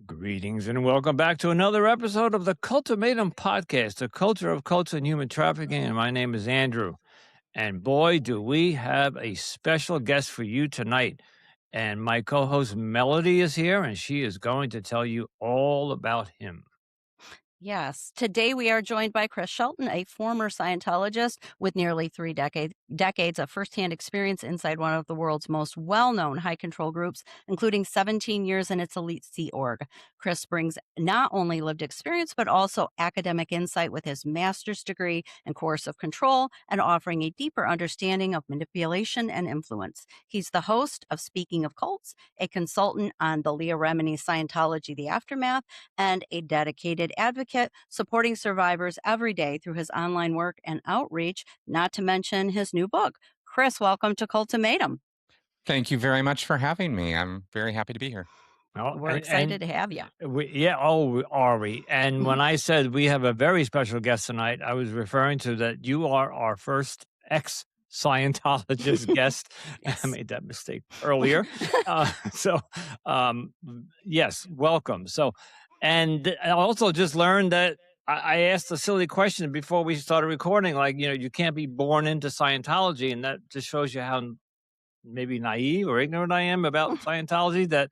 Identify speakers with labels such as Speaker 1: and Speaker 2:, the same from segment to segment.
Speaker 1: Greetings and welcome back to another episode of the Cultimatum Podcast, the culture of cults and human trafficking. And my name is Andrew. And boy, do we have a special guest for you tonight. And my co host Melody is here, and she is going to tell you all about him.
Speaker 2: Yes. Today we are joined by Chris Shelton, a former Scientologist with nearly three decades of firsthand experience inside one of the world's most well-known high control groups, including 17 years in its elite Sea Org. Chris brings not only lived experience, but also academic insight with his master's degree in coercive control and offering a deeper understanding of manipulation and influence. He's the host of Speaking of Cults, a consultant on the Leah Remini Scientology, The Aftermath, and a dedicated advocate supporting survivors every day through his online work and outreach, not to mention his new book. Chris, welcome to Cultimatum.
Speaker 3: Thank you very much for having me. I'm very happy to be here.
Speaker 1: Oh,
Speaker 2: We're excited to have you.
Speaker 1: are we? And when I said we have a very special guest tonight, I was referring to that you are our first ex-Scientologist guest.
Speaker 2: Yes.
Speaker 1: I made that mistake earlier. Yes, welcome. And I also just learned that I asked a silly question before we started recording, like, you can't be born into Scientology. And that just shows you how maybe naive or ignorant I am about Scientology, that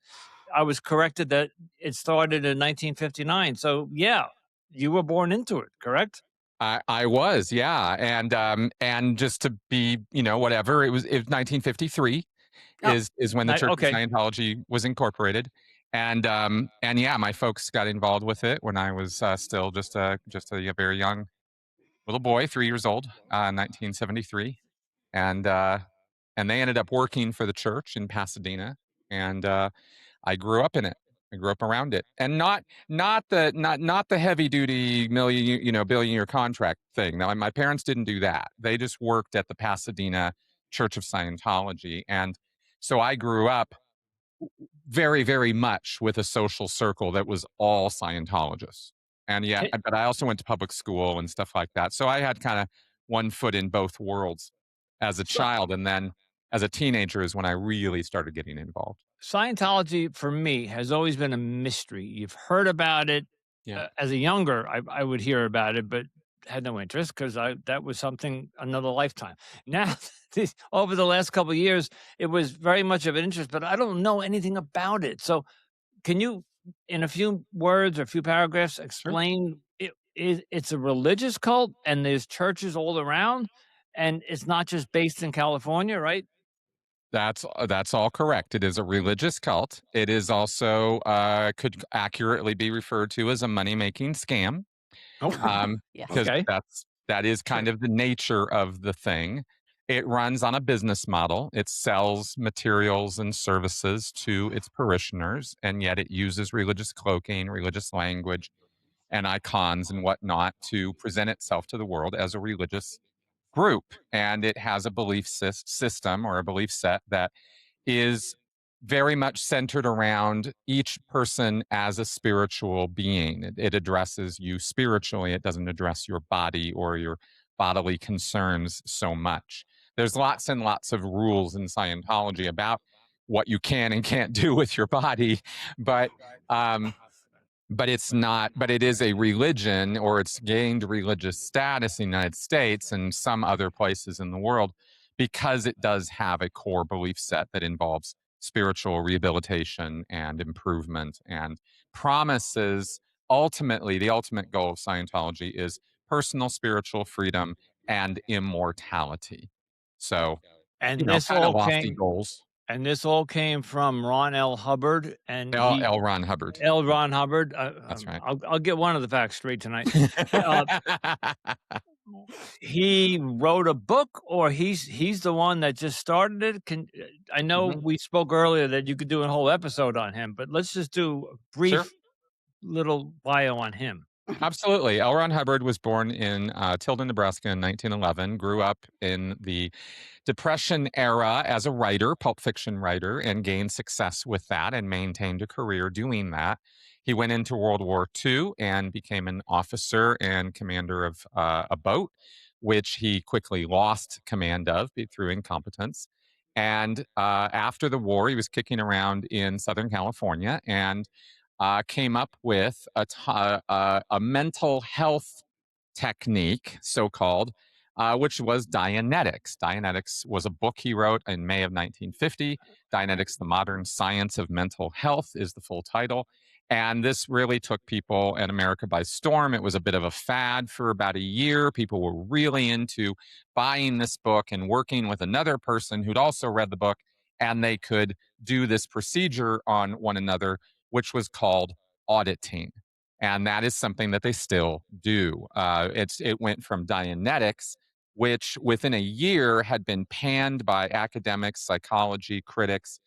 Speaker 1: I was corrected that it started in 1959. So, yeah, you were born into it, correct?
Speaker 3: I was, yeah, and just to be, whatever, it was 1953 is when the Church of Scientology was incorporated, and yeah, my folks got involved with it when I was still just a very young little boy, 3 years old, 1973, and they ended up working for the church in Pasadena, and I grew up in it. I grew up around it, and not the heavy duty billion year contract thing. Now, my parents didn't do that. They just worked at the Pasadena Church of Scientology, and so I grew up very, very much with a social circle that was all Scientologists. And yeah, but I also went to public school and stuff like that. So I had kind of one foot in both worlds as a child, and then as a teenager is when I really started getting involved.
Speaker 1: Scientology for me has always been a mystery. You've heard about it.
Speaker 3: Yeah.
Speaker 1: As a younger, I would hear about it, but had no interest because that was something another lifetime. Now, over the last couple of years, it was very much of an interest, but I don't know anything about it. So, can you, in a few words or a few paragraphs, explain it's a religious cult and there's churches all around, and it's not just based in California, right?
Speaker 3: That's all correct. It is a religious cult. It is also could accurately be referred to as a money-making scam.
Speaker 2: Yes.
Speaker 3: Because
Speaker 1: Okay.
Speaker 3: that is kind of the nature of the thing. It runs on a business model. It sells materials and services to its parishioners, and yet it uses religious cloaking, religious language, and icons and whatnot to present itself to the world as a religious group. And it has a belief system or a belief set that is very much centered around each person as a spiritual being. It addresses you spiritually. It doesn't address your body or your bodily concerns so much. There's lots and lots of rules in Scientology about what you can and can't do with your body, but it's not, but it is a religion, or it's gained religious status in the United States and some other places in the world because it does have a core belief set that involves spiritual rehabilitation and improvement and promises. Ultimately, the ultimate goal of Scientology is personal spiritual freedom and immortality. So,
Speaker 1: And
Speaker 3: kind of lofty goals.
Speaker 1: And this all came from Ron L. Hubbard, and
Speaker 3: L. Ron Hubbard.
Speaker 1: L. Ron Hubbard.
Speaker 3: That's right.
Speaker 1: I'll get one of the facts straight tonight. He wrote a book, or he's the one that just started it. I know we spoke earlier that you could do a whole episode on him, but let's just do a brief little bio on him.
Speaker 3: Absolutely. L. Ron Hubbard was born in Tilden, Nebraska in 1911, grew up in the Depression era as a writer, pulp fiction writer, and gained success with that and maintained a career doing that. He went into World War II and became an officer and commander of a boat, which he quickly lost command of through incompetence. And after the war, he was kicking around in Southern California and came up with a mental health technique, so called, which was Dianetics. Dianetics was a book he wrote in May of 1950. Dianetics, The Modern Science of Mental Health is the full title. And this really took people in America by storm. It was a bit of a fad for about a year. People were really into buying this book and working with another person who'd also read the book, and they could do this procedure on one another, which was called auditing. And that is something that they still do. It went from Dianetics, which within a year had been panned by academics, psychology critics,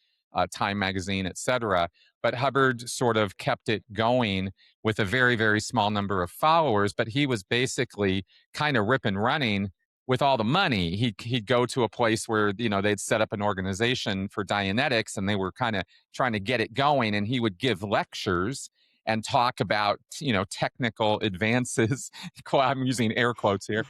Speaker 3: Time Magazine, etc. But Hubbard sort of kept it going with a very, very small number of followers. But he was basically kind of rip and running with all the money. He'd go to a place where they'd set up an organization for Dianetics, and they were kind of trying to get it going. And he would give lectures and talk about technical advances. I'm using air quotes here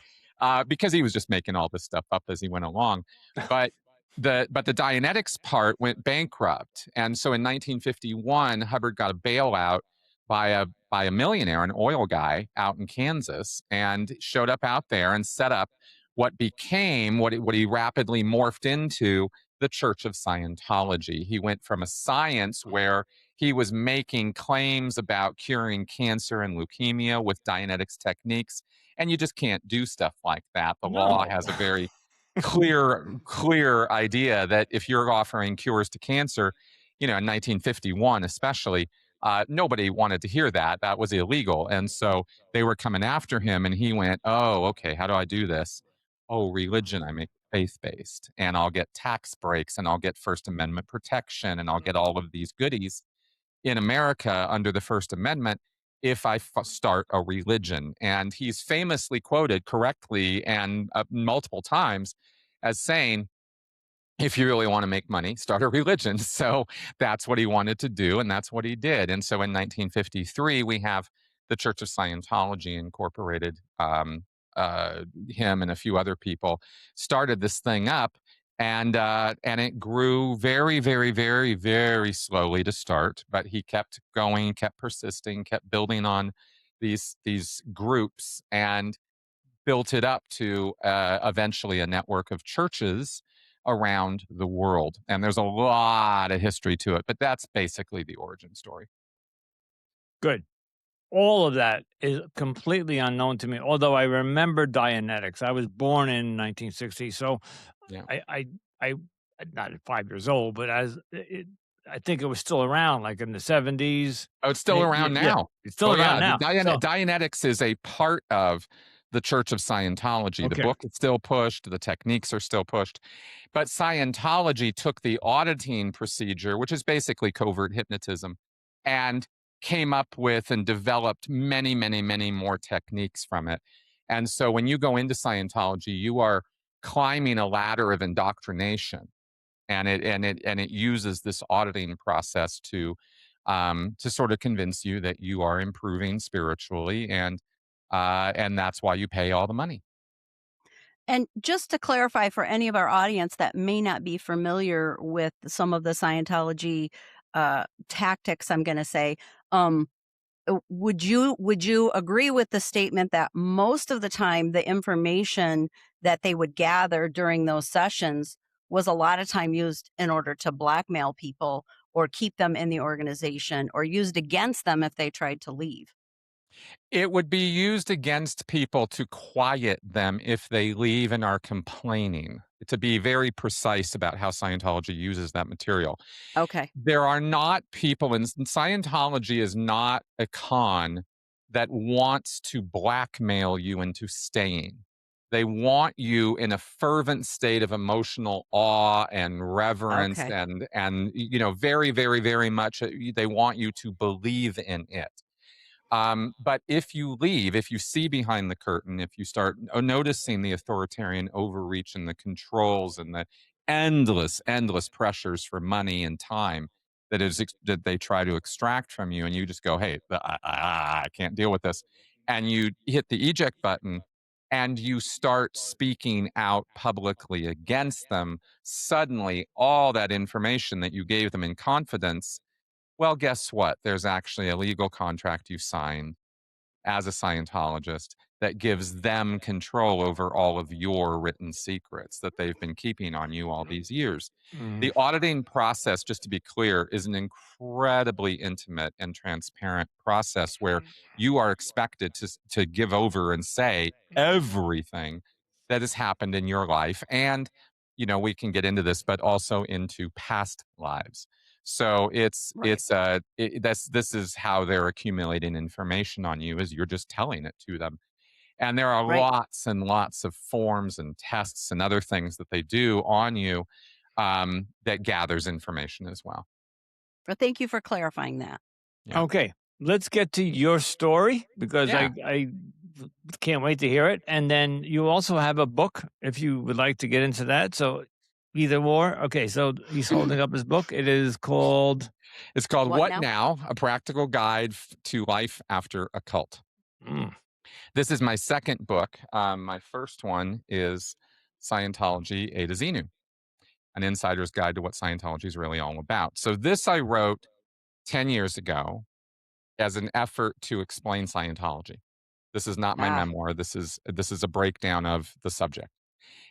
Speaker 3: because he was just making all this stuff up as he went along. But the Dianetics part went bankrupt, and so in 1951, Hubbard got a bailout by a millionaire, an oil guy out in Kansas, and showed up out there and set up what became what he rapidly morphed into the Church of Scientology. He went from a science where he was making claims about curing cancer and leukemia with Dianetics techniques, and you just can't do stuff like that. The law
Speaker 1: No.
Speaker 3: has a very clear idea that if you're offering cures to cancer, in 1951 especially, nobody wanted to hear that. That was illegal, and so they were coming after him. And he went, "Oh, okay. How do I do this? Oh, religion. I make faith-based, and I'll get tax breaks, and I'll get First Amendment protection, and I'll get all of these goodies in America under the First Amendment if I start a religion." And he's famously quoted correctly and multiple times as saying, if you really want to make money, start a religion. So that's what he wanted to do, and that's what he did. And so in 1953, we have the Church of Scientology Incorporated. Him and a few other people started this thing up, and it grew very, very, very, very slowly to start. But he kept going, kept persisting, kept building on these groups, and built it up to eventually a network of churches around the world. And there's a lot of history to it, but that's basically the origin story.
Speaker 1: Good. All of that is completely unknown to me, although I remember Dianetics. I was born in 1960, so
Speaker 3: Yeah.
Speaker 1: I not at 5 years old, but I think it was still around, like, in the 70s.
Speaker 3: Oh, it's still around
Speaker 1: Yeah,
Speaker 3: now.
Speaker 1: it's still
Speaker 3: Oh,
Speaker 1: around
Speaker 3: yeah. The
Speaker 1: now. So
Speaker 3: Dianetics is a part of the Church of Scientology. The
Speaker 1: okay.
Speaker 3: book is still pushed, the techniques are still pushed. But Scientology took the auditing procedure, which is basically covert hypnotism, and came up with and developed many, many, many more techniques from it. And so when you go into Scientology, you are climbing a ladder of indoctrination, and it uses this auditing process to sort of convince you that you are improving spiritually, and that's why you pay all the money.
Speaker 2: And just to clarify for any of our audience that may not be familiar with some of the Scientology tactics, I'm going to say, um, would you agree with the statement that most of the time the information that they would gather during those sessions was a lot of time used in order to blackmail people or keep them in the organization or used against them if they tried to leave?
Speaker 3: It would be used against people to quiet them if they leave and are complaining, to be very precise about how Scientology uses that material.
Speaker 2: Okay.
Speaker 3: There are not people in Scientology is not a con that wants to blackmail you into staying. They want you in a fervent state of emotional awe and reverence,
Speaker 2: Okay.
Speaker 3: and very, very, very much they want you to believe in it. But if you leave, if you see behind the curtain, if you start noticing the authoritarian overreach and the controls and the endless pressures for money and time that they try to extract from you, and you just go, "Hey, I can't deal with this," and you hit the eject button, and you start speaking out publicly against them, suddenly all that information that you gave them in confidence Well, guess what? There's actually a legal contract you sign as a Scientologist that gives them control over all of your written secrets that they've been keeping on you all these years.
Speaker 1: Mm,
Speaker 3: The auditing process, just to be clear, is an incredibly intimate and transparent process where you are expected to give over and say everything that has happened in your life. And, we can get into this, but also into past lives. So
Speaker 2: Right.
Speaker 3: this is how they're accumulating information on you, is you're just telling it to them. And there are
Speaker 2: Right.
Speaker 3: lots and lots of forms and tests and other things that they do on you, that gathers information as well.
Speaker 2: But thank you for clarifying that.
Speaker 3: Yeah.
Speaker 1: okay, let's get to your story because
Speaker 3: Yeah.
Speaker 1: I can't wait to hear it. And then you also have a book if you would like to get into that. So either or. Okay, so he's holding up his book. It is called.
Speaker 3: It's called
Speaker 2: What
Speaker 3: What
Speaker 2: now?
Speaker 3: Now? A Practical Guide to Life After a Cult.
Speaker 1: Mm,
Speaker 3: This is my second book. My first one is Scientology A to Xenu, an insider's guide to what Scientology is really all about. So this I wrote 10 years ago as an effort to explain Scientology. This is not my
Speaker 2: Ah,
Speaker 3: memoir. This is a breakdown of the subject.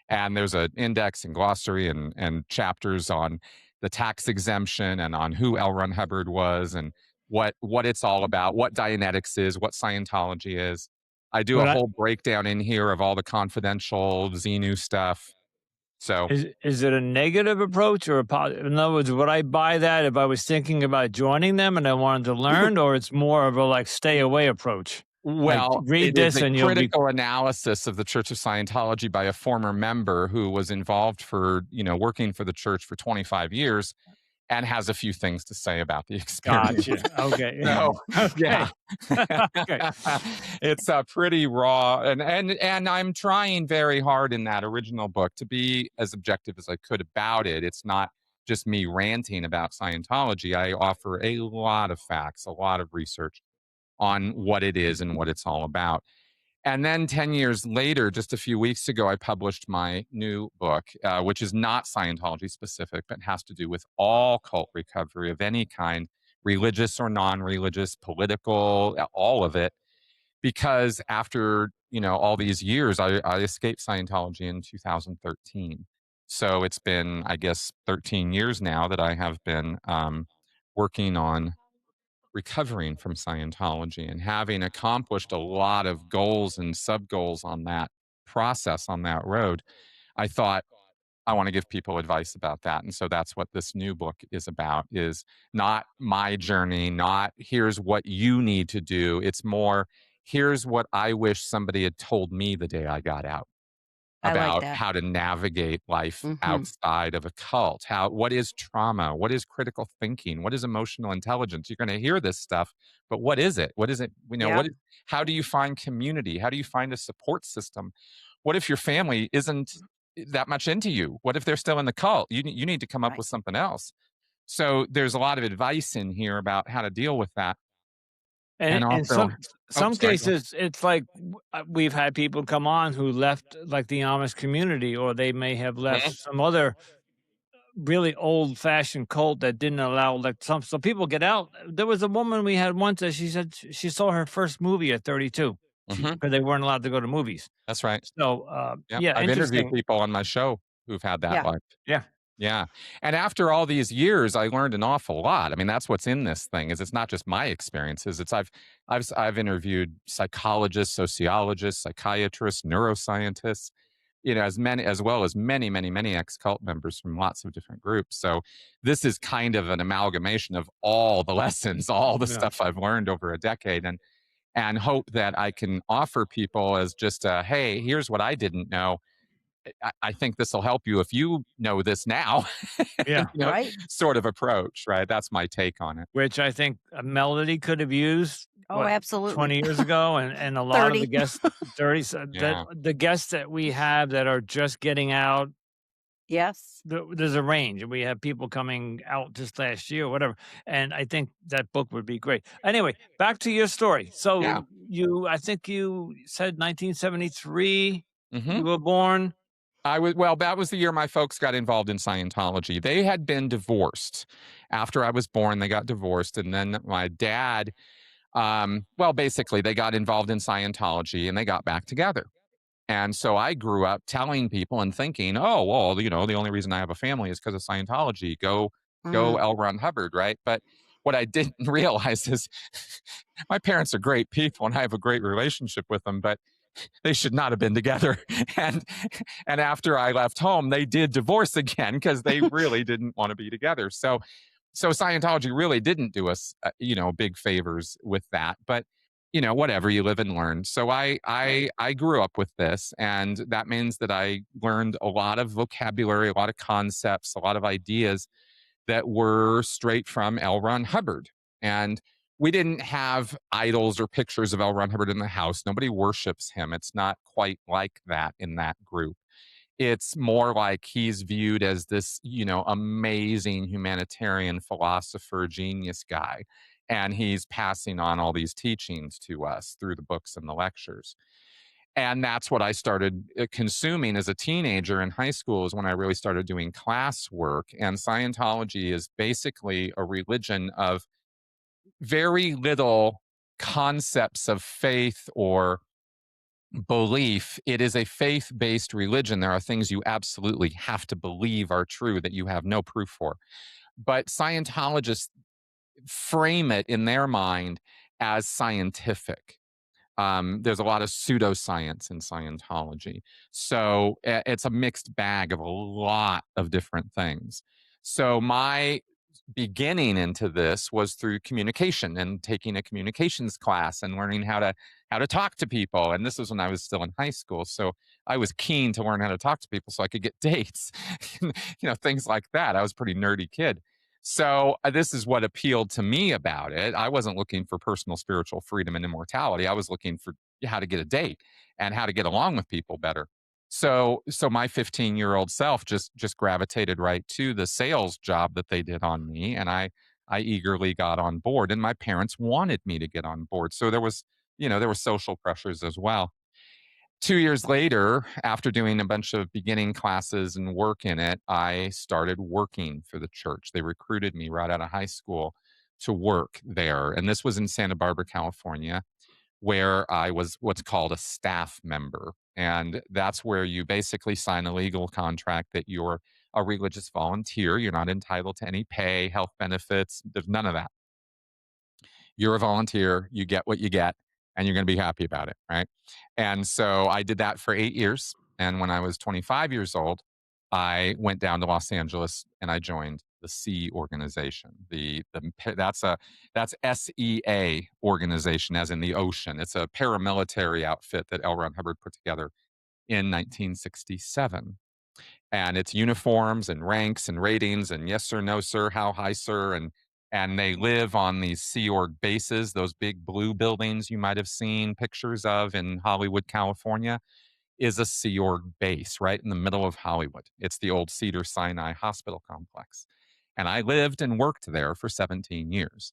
Speaker 3: And there's an index and glossary and chapters on the tax exemption and on who L. Ron Hubbard was and what it's all about, what Dianetics is, what Scientology is. I do a
Speaker 1: but I,
Speaker 3: whole breakdown in here of all the confidential Xenu stuff. So
Speaker 1: is it a negative approach or a positive? In other words, would I buy that if I was thinking about joining them and I wanted to learn, or it's more of a like stay away approach? Like
Speaker 3: well,
Speaker 1: read
Speaker 3: it is
Speaker 1: this
Speaker 3: a
Speaker 1: and you'll be
Speaker 3: critical analysis of the Church of Scientology by a former member who was involved for, working for the church for 25 years and has a few things to say about the experience.
Speaker 1: gotcha. Okay.
Speaker 3: So, yeah.
Speaker 1: Okay. Okay.
Speaker 3: It's, pretty raw, and I'm trying very hard in that original book to be as objective as I could about it. It's not just me ranting about Scientology. I offer a lot of facts, a lot of research on what it is and what it's all about. And then 10 years later, just a few weeks ago, I published my new book, which is not Scientology specific, but has to do with all cult recovery of any kind, religious or non religious, political, all of it. Because after, all these years, I escaped Scientology in 2013. So it's been, I guess, 13 years now that I have been working on recovering from Scientology, and having accomplished a lot of goals and sub goals on that process, on that road, I thought I want to give people advice about that. And so that's what this new book is about, is not my journey, not here's what you need to do. It's more, here's what I wish somebody had told me the day I got out
Speaker 2: I like
Speaker 3: about
Speaker 2: that.
Speaker 3: how to navigate life
Speaker 2: Hmm.
Speaker 3: outside of a cult. What is trauma? What is critical thinking? What is emotional intelligence? You're going to hear this stuff, but what is it? What is it?
Speaker 2: Yeah.
Speaker 3: How do you find community? How do you find a support system? What if your family isn't that much into you? What if they're still in the cult? You need to come up
Speaker 2: Right.
Speaker 3: with something else. So there's a lot of advice in here about how to deal with that.
Speaker 1: And
Speaker 3: And
Speaker 1: in
Speaker 3: also,
Speaker 1: some
Speaker 3: sorry. Go
Speaker 1: cases, it's like we've had people come on who left like the Amish community, or they may have left
Speaker 3: ahead.
Speaker 1: some other really old fashioned cult that didn't allow like some. So people get out. There was a woman we had once that she said she saw her first movie at 32
Speaker 3: Mhm.
Speaker 1: because they weren't allowed to go to movies.
Speaker 3: That's right.
Speaker 1: So
Speaker 3: Yeah,
Speaker 1: yeah,
Speaker 3: I've interviewed
Speaker 1: interesting.
Speaker 3: people on my show who've had that
Speaker 2: Yeah.
Speaker 3: life.
Speaker 1: Yeah.
Speaker 3: Yeah, and after all these years, I learned an awful lot. I mean, that's what's in this thing, is it's not just my experiences. I've interviewed psychologists, sociologists, psychiatrists, neuroscientists, as well as many, many, many ex-cult members from lots of different groups. So this is kind of an amalgamation of all the lessons, all the
Speaker 1: Yeah.
Speaker 3: stuff I've learned over a decade, and hope that I can offer people as just a, hey, here's what I didn't know. I think this will help you if you know this now,
Speaker 1: Yeah.
Speaker 2: Right.
Speaker 3: sort of approach, right? That's my take on it.
Speaker 1: Which I think Melody could have used,
Speaker 2: Oh,
Speaker 1: what,
Speaker 2: absolutely.
Speaker 1: 20 years ago, and a lot of the
Speaker 2: 30.
Speaker 1: guests 30 so that
Speaker 3: Yeah.
Speaker 1: the guests that we have that are just getting out,
Speaker 2: Yes.
Speaker 1: there's a range, and we have people coming out just last year or whatever, and I think that book would be great. Anyway, back to your story.
Speaker 3: Yeah.
Speaker 1: So I think you said 1973
Speaker 3: Mhm.
Speaker 1: you were born?
Speaker 3: that was the year my folks got involved in Scientology. They had been divorced after I was born. They got divorced, and then my dad, basically, they got involved in Scientology and they got back together. And so I grew up telling people and thinking, oh, well, the only reason I have a family is because of Scientology. Go
Speaker 2: Mm.
Speaker 3: L. Ron Hubbard, right? But what I didn't realize is my parents are great people and I have a great relationship with them, but they should not have been together. And and after I left home, they did divorce again because they really didn't want to be together. So Scientology really didn't do us, big favors with that. But whatever, you live and learn. So
Speaker 2: Right.
Speaker 3: I grew up with this, and that means that I learned a lot of vocabulary, a lot of concepts, a lot of ideas that were straight from L. Ron Hubbard. And we didn't have idols or pictures of L. Ron Hubbard in the house. Nobody worships him. It's not quite like that in that group. It's more like he's viewed as this, amazing humanitarian philosopher, genius guy. And he's passing on all these teachings to us through the books and the lectures. And that's what I started consuming as a teenager in high school, is when I really started doing classwork. And Scientology is basically a religion of very little concepts of faith or belief. It is a faith based religion. There are things you absolutely have to believe are true that you have no proof for. But Scientologists frame it in their mind as scientific. There's a lot of pseudoscience in Scientology. So it's a mixed bag of a lot of different things. So my beginning into this was through communication and taking a communications class and learning how to talk to people. And this was when I was still in high school. So I was keen to learn how to talk to people so I could get dates, things like that. I was a pretty nerdy kid. So this is what appealed to me about it. I wasn't looking for personal spiritual freedom and immortality. I was looking for how to get a date and how to get along with people better. So my 15-year-old self just gravitated right to the sales job that they did on me, and I eagerly got on board, and my parents wanted me to get on board. So there were social pressures as well. 2 years later, after doing a bunch of beginning classes and work in it, I started working for the church. They recruited me right out of high school to work there. And this was in Santa Barbara, California, where I was what's called a staff member. And that's where you basically sign a legal contract that you're a religious volunteer. You're not entitled to any pay, health benefits. There's none of that. You're a volunteer, you get what you get, and you're going to be happy about it, right? And so I did that for 8 years. And when I was 25 years old, I went down to Los Angeles and I joined the Sea organization. That's SEA organization, as in the ocean. It's a paramilitary outfit that L. Ron Hubbard put together in 1967, and it's uniforms and ranks and ratings and yes sir, no sir, how high sir, and they live on these Sea Org bases, those big blue buildings you might have seen pictures of in Hollywood, California, is a Sea Org base right in the middle of Hollywood. It's the old Cedar Sinai Hospital complex, and I lived and worked there for 17 years.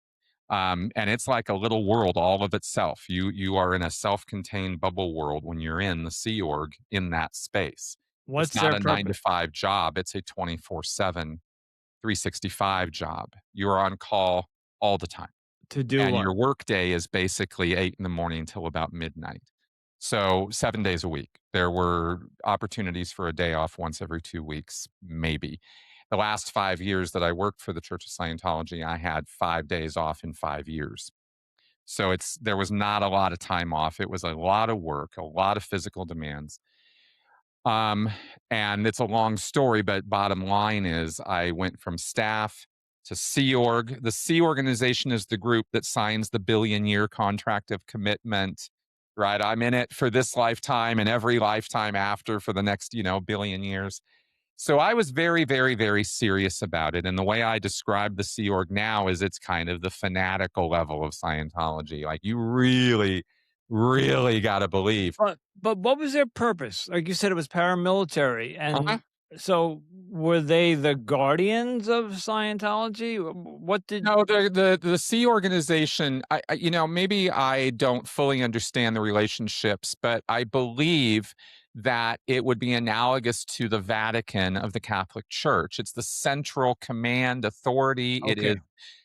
Speaker 3: And it's like a little world all of itself. You are in a self-contained bubble world when you're in the Sea Org in that space. It's
Speaker 1: What's
Speaker 3: not
Speaker 1: their
Speaker 3: a nine to
Speaker 1: purpose?
Speaker 3: five job. It's a 24/7, 365 job. You're on call all the time.
Speaker 1: To do
Speaker 3: And
Speaker 1: what?
Speaker 3: your work day is basically 8 in the morning till about midnight. So 7 days a week. There were opportunities for a day off once every 2 weeks, maybe. The last 5 years that I worked for the Church of Scientology, I had 5 days off in 5 years. So there was not a lot of time off. It was a lot of work, a lot of physical demands. Um, and it's a long story, but bottom line is I went from staff to Sea Org. The Sea organization is the group that signs the billion-year contract of commitment, right? I'm in it for this lifetime and every lifetime after for the next, billion years. So I was very, very, very serious about it. And the way I describe the Sea Org now is it's kind of the fanatical level of Scientology. Like you really, really got to believe.
Speaker 1: But what was their purpose? Like you said, it was paramilitary,
Speaker 3: Uh-huh.
Speaker 1: and so were they the guardians of Scientology? What did
Speaker 3: No, the Sea organization, maybe I don't fully understand the relationships, but I believe that it would be analogous to the Vatican of the Catholic Church. It's the central command authority. It
Speaker 1: Okay.
Speaker 3: is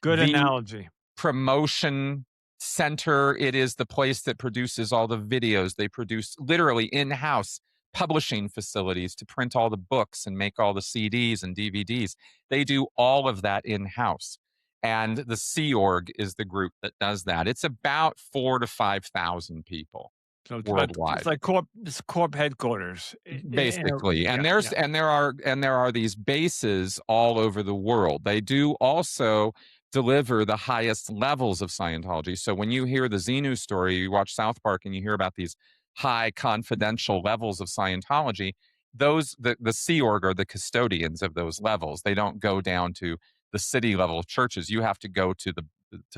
Speaker 1: Good
Speaker 3: the
Speaker 1: analogy.
Speaker 3: promotion center. It is the place that produces all the videos. They produce literally in-house publishing facilities to print all the books and make all the CDs and DVDs. They do all of that in-house. And the Sea Org is the group that does that. It's about 4 to 5,000 people
Speaker 1: So it's
Speaker 3: worldwide,
Speaker 1: like it's corp headquarters.
Speaker 3: basically. And
Speaker 1: Yeah,
Speaker 3: there's
Speaker 1: yeah.
Speaker 3: and there are these bases all over the world. They do also deliver the highest levels of Scientology. So when you hear the Xenu story, you watch South Park and you hear about these high confidential levels of Scientology, the Sea Org are the custodians of those levels. They don't go down to the city level churches. You have to go to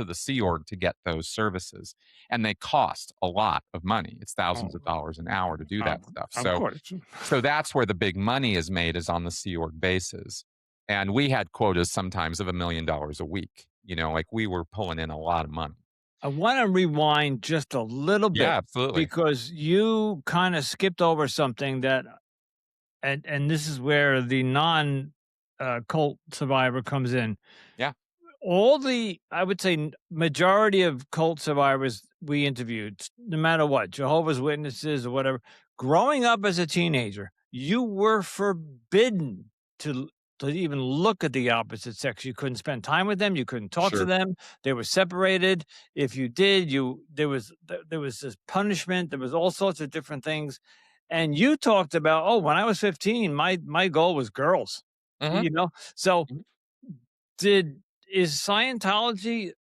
Speaker 3: the Sea Org to get those services. And they cost a lot of money. It's thousands
Speaker 1: Oh,
Speaker 3: of dollars an hour to do that stuff.
Speaker 1: of
Speaker 3: So
Speaker 1: course.
Speaker 3: that's where the big money is made, is on the Sea Org bases. And we had quotas sometimes of $1 million a week. Like we were pulling in a lot of money.
Speaker 1: I want to rewind just a little
Speaker 3: Yeah,
Speaker 1: bit
Speaker 3: absolutely.
Speaker 1: because you kind of skipped over something that, and this is where the non cult survivor comes in.
Speaker 3: Yeah.
Speaker 1: All the, I would say, majority of cult survivors we interviewed, no matter what, Jehovah's Witnesses or whatever, growing up as a teenager, you were forbidden to to even look at the opposite sex. You couldn't spend time with them. You couldn't talk to
Speaker 3: Sure.
Speaker 1: them. They were separated. If you did, there was this punishment. There was all sorts of different things. And you talked about, oh, when I was 15, my goal was girls.
Speaker 3: Mhm.
Speaker 1: You know, so
Speaker 3: Mhm.
Speaker 1: did is Scientology,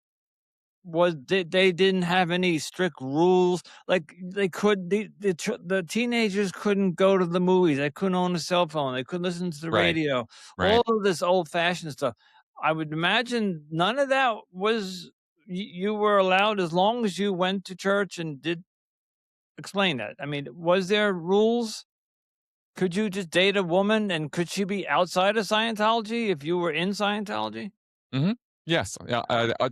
Speaker 1: they didn't have any strict rules, like, they could the teenagers couldn't go to the movies, they couldn't own a cell phone, they couldn't listen to the
Speaker 3: Right.
Speaker 1: radio, all
Speaker 3: Right.
Speaker 1: of this old-fashioned stuff. I would imagine none of that was you were allowed as long as you went to church and did explain that. I mean, was there rules? Could you just date a woman, and could she be outside of Scientology if you were in Scientology?
Speaker 3: Mhm. Yes. Yeah,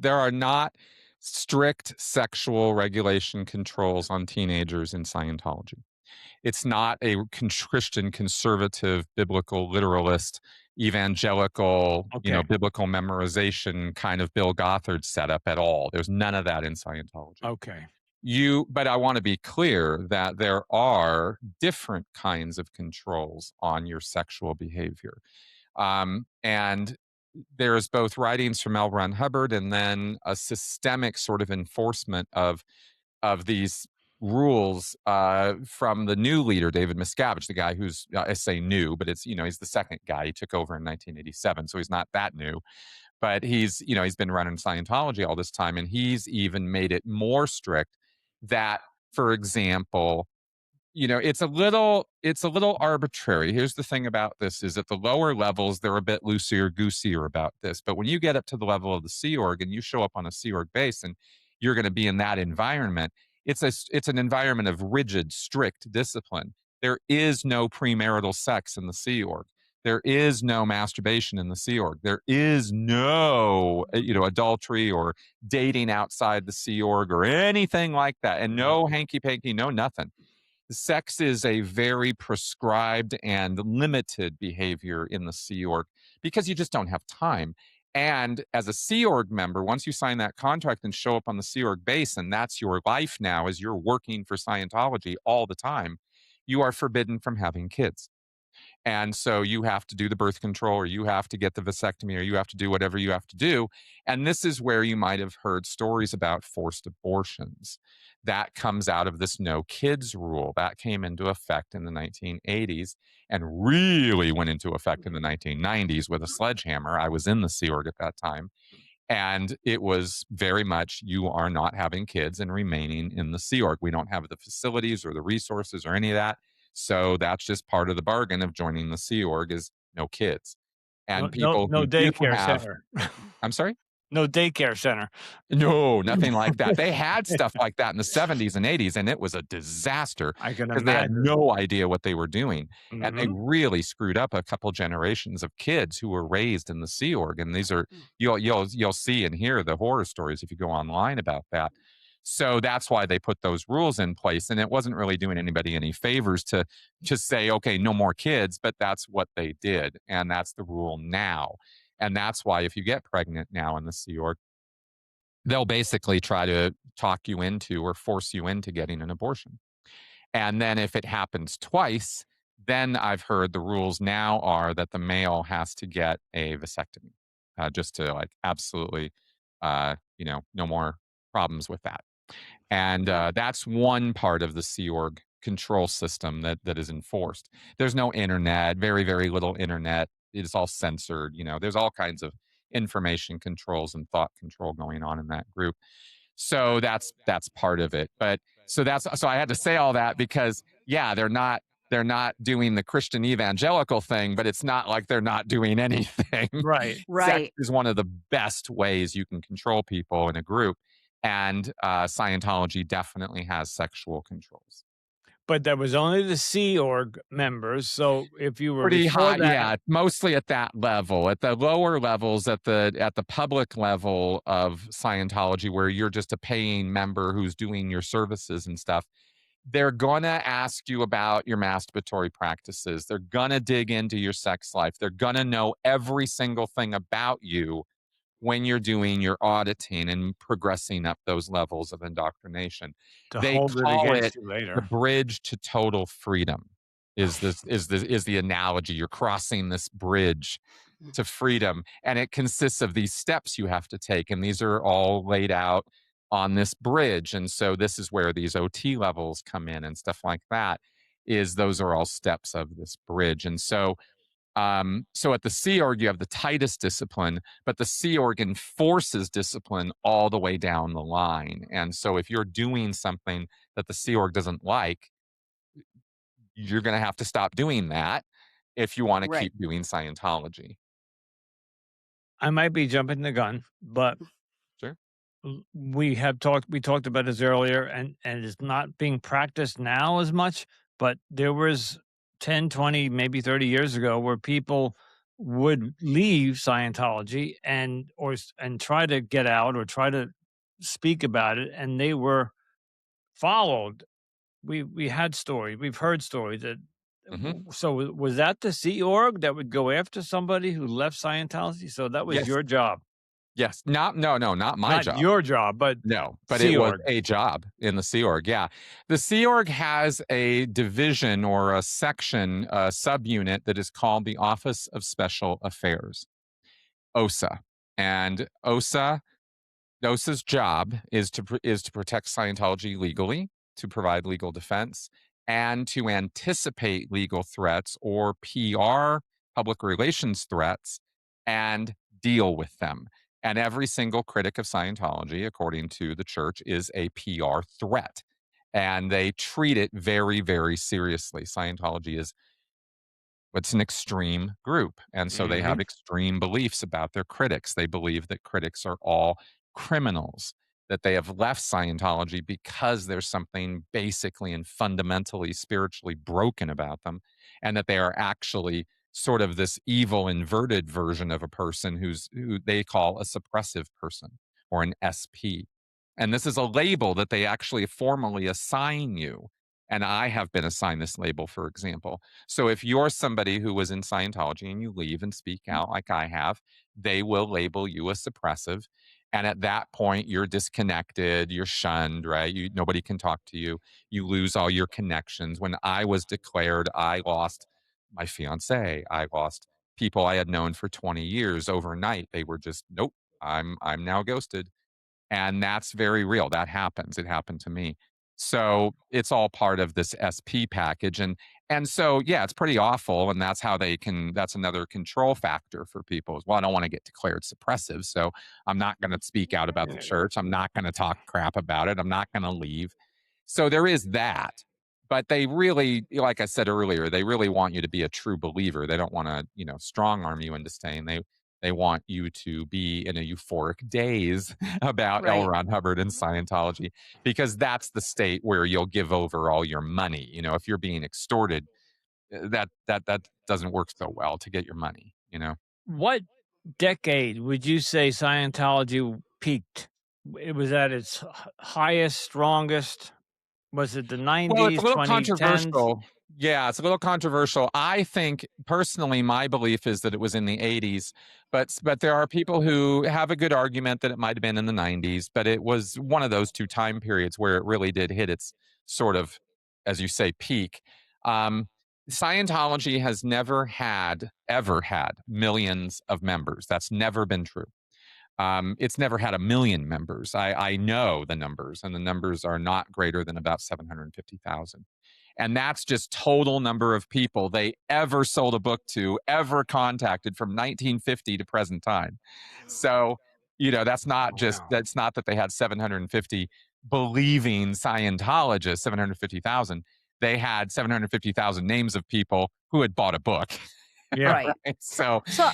Speaker 3: there are not strict sexual regulation controls on teenagers in Scientology. It's not a Christian conservative, biblical literalist, evangelical,
Speaker 1: Okay,
Speaker 3: biblical memorization kind of Bill Gothard setup at all. There's none of that in Scientology.
Speaker 1: okay.
Speaker 3: But I want to be clear that there are different kinds of controls on your sexual behavior. And there's both writings from L. Ron Hubbard and then a systemic sort of enforcement of these rules from the new leader, David Miscavige, the guy who's, I say new, but he's the second guy. He took over in 1987, so he's not that new. But he's been running Scientology all this time, and he's even made it more strict that, for example, it's a little arbitrary. Here's the thing about this is at the lower levels, they're a bit loosier goosier about this. But when you get up to the level of the Sea Org and you show up on a Sea Org base and you're going to be in that environment, it's an environment of rigid, strict discipline. There is no premarital sex in the Sea Org. There is no masturbation in the Sea Org. There is no, adultery or dating outside the Sea Org or anything like that. And no hanky panky, no nothing. Sex is a very prescribed and limited behavior in the Sea Org because you just don't have time. And as a Sea Org member, once you sign that contract and show up on the Sea Org base, and that's your life now as you're working for Scientology all the time, you are forbidden from having kids. And so you have to do the birth control, or you have to get the vasectomy, or you have to do whatever you have to do. And this is where you might have heard stories about forced abortions. That comes out of this no kids rule that came into effect in the 1980s and really went into effect in the 1990s with a sledgehammer. I was in the Sea Org at that time. And it was very much, you are not having kids and remaining in the Sea Org. We don't have the facilities or the resources or any of that. So that's just part of the bargain of joining the Sea Org, is no kids.
Speaker 1: No,
Speaker 3: And
Speaker 1: no,
Speaker 3: people
Speaker 1: no
Speaker 3: who do
Speaker 1: daycare
Speaker 3: have,
Speaker 1: center.
Speaker 3: I'm sorry?
Speaker 1: No daycare center.
Speaker 3: No, nothing like that. They had stuff like that in the 70s and 80s, and it was a disaster
Speaker 1: I can
Speaker 3: because they had
Speaker 1: imagine.
Speaker 3: no idea what they were doing. And they
Speaker 1: Mhm.
Speaker 3: really screwed up a couple generations of kids who were raised in the Sea Org. And these are, you'll see and hear the horror stories if you go online about that. So that's why they put those rules in place. And it wasn't really doing anybody any favors to just say, okay, no more kids, but that's what they did. And that's the rule now. And that's why if you get pregnant now in the Sea Org, they'll basically try to talk you into or force you into getting an abortion. And then if it happens twice, then I've heard the rules now are that the male has to get a vasectomy, just to like absolutely, no more problems with that. And
Speaker 2: Wow.
Speaker 3: that's one part of the Sea Org control system that is enforced. There's no internet, very very little internet. It's all censored. There's all kinds of information controls and thought control going on in that group. So that's part of it. But so I had to say all that because yeah, they're not doing the Christian evangelical thing, but it's not like they're not doing anything.
Speaker 1: Right.
Speaker 3: Sex
Speaker 2: Right.
Speaker 3: is one of the best ways you can control people in a group, and Scientology definitely has sexual controls.
Speaker 1: But that was only the Sea Org members. So if you were
Speaker 3: Pretty
Speaker 1: before
Speaker 3: high,
Speaker 1: that,
Speaker 3: yeah, mostly at that level. At the lower levels, at the public level of Scientology, where you're just a paying member who's doing your services and stuff, they're gonna ask you about your masturbatory practices. They're gonna dig into your sex life. They're gonna know every single thing about you when you're doing your auditing and progressing up those levels of indoctrination.
Speaker 1: to
Speaker 3: They
Speaker 1: hold it
Speaker 3: call
Speaker 1: against
Speaker 3: it
Speaker 1: you
Speaker 3: the
Speaker 1: later.
Speaker 3: bridge to total freedom. Is the analogy. You're crossing this bridge to freedom, and it consists of these steps you have to take, and these are all laid out on this bridge. And so this is where these OT levels come in and stuff like that. Is those are all steps of this bridge. And so at the Sea Org, you have the tightest discipline, but the Sea Org enforces discipline all the way down the line. And so if you're doing something that the Sea Org doesn't like, you're going to have to stop doing that if you want to
Speaker 2: Right.
Speaker 3: keep doing Scientology.
Speaker 1: I might be jumping the gun, but
Speaker 3: Sure.
Speaker 1: we talked about this earlier, and it's not being practiced now as much, but there was 10, 20, maybe 30 years ago where people would leave Scientology and try to get out or try to speak about it, and they were followed. We had stories, we've heard stories that
Speaker 3: Hmm.
Speaker 1: so was that the Sea Org that would go after somebody who left Scientology? So that was
Speaker 3: Yes.
Speaker 1: your job.
Speaker 3: Yes. No, not my
Speaker 1: Not
Speaker 3: job.
Speaker 1: your job, but
Speaker 3: No, but it
Speaker 1: Sea
Speaker 3: was
Speaker 1: Org.
Speaker 3: a job in the Sea Org. Yeah. The Sea Org has a division or a section, a subunit that is called the Office of Special Affairs, OSA. And OSA's job is to protect Scientology legally, to provide legal defense, and to anticipate legal threats or PR, public relations threats, and deal with them. And every single critic of Scientology, according to the church, is a PR threat. And they treat it very, very seriously. Scientology is it's an extreme group. And so they have
Speaker 1: Mhm.
Speaker 3: extreme beliefs about their critics. They believe that critics are all criminals, that they have left Scientology because there's something basically and fundamentally spiritually broken about them, and that they are actually sort of this evil inverted version of a person who they call a suppressive person or an SP. And this is a label that they actually formally assign you. And I have been assigned this label, for example. So if you're somebody who was in Scientology and you leave and speak out like I have, they will label you a suppressive. And at that point, you're disconnected, you're shunned, right? Nobody can talk to you. You lose all your connections. When I was declared, I lost my fiance. I lost people I had known for 20 years overnight. They were just, nope, I'm now ghosted, and that's very real. That happens. It happened to me. So it's all part of this SP package. And so yeah, it's pretty awful. And that's how that's another control factor for people as well. I don't want to get declared suppressive. So I'm not going to speak out about the church. I'm not going to talk crap about it. I'm not going to leave. So there is that. But they really, like I said earlier, they really want you to be a true believer. They don't want to, strong arm you into staying. They want you to be in a euphoric daze about L.
Speaker 2: Right.
Speaker 3: Ron Hubbard and Scientology, because that's the state where you'll give over all your money. If you're being extorted, that doesn't work so well to get your money.
Speaker 1: What decade would you say Scientology peaked? it was at its highest, strongest? Was it the
Speaker 3: Well, it's a
Speaker 1: '90s,
Speaker 3: little
Speaker 1: 2010s?
Speaker 3: controversial. Yeah, it's a little controversial. I think personally, my belief is that it was in the 80s, but there are people who have a good argument that it might have been in the 90s, but it was one of those two time periods where it really did hit its sort of, as you say, peak. Um, Scientology has never had, ever had millions of members. That's never been true. It's never had a million members. I know the numbers, and the numbers are not greater than about 750,000. And that's just total number of people they ever sold a book to, ever contacted from 1950 to present time. So,
Speaker 1: Wow.
Speaker 3: that's not that they had 750 believing Scientologists, 750,000. They had 750,000 names of people who had bought a book.
Speaker 1: Yeah.
Speaker 2: Right.
Speaker 3: Right? So,
Speaker 2: So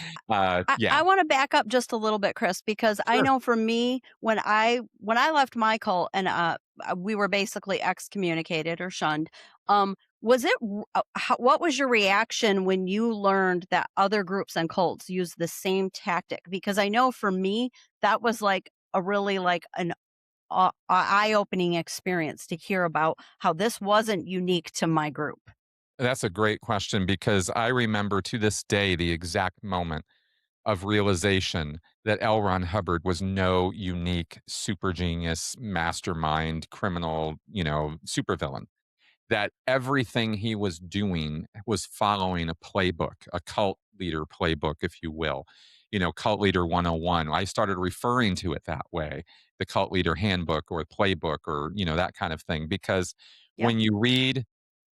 Speaker 3: yeah.
Speaker 2: I want to back up just a little bit, Chris, because I
Speaker 3: Sure.
Speaker 2: know for me, when I left my cult and we were basically excommunicated or shunned. Was it what was your reaction when you learned that other groups and cults use the same tactic? Because I know for me that was like a really like an eye-opening experience to hear about how this wasn't unique to my group.
Speaker 3: That's a great question because I remember to this day the exact moment of realization that L. Ron Hubbard was no unique super genius mastermind criminal, supervillain. That everything he was doing was following a playbook, a cult leader playbook, if you will. Cult leader 101. I started referring to it that way, the cult leader handbook or playbook or, that kind of thing. Because
Speaker 2: Yep.
Speaker 3: when you read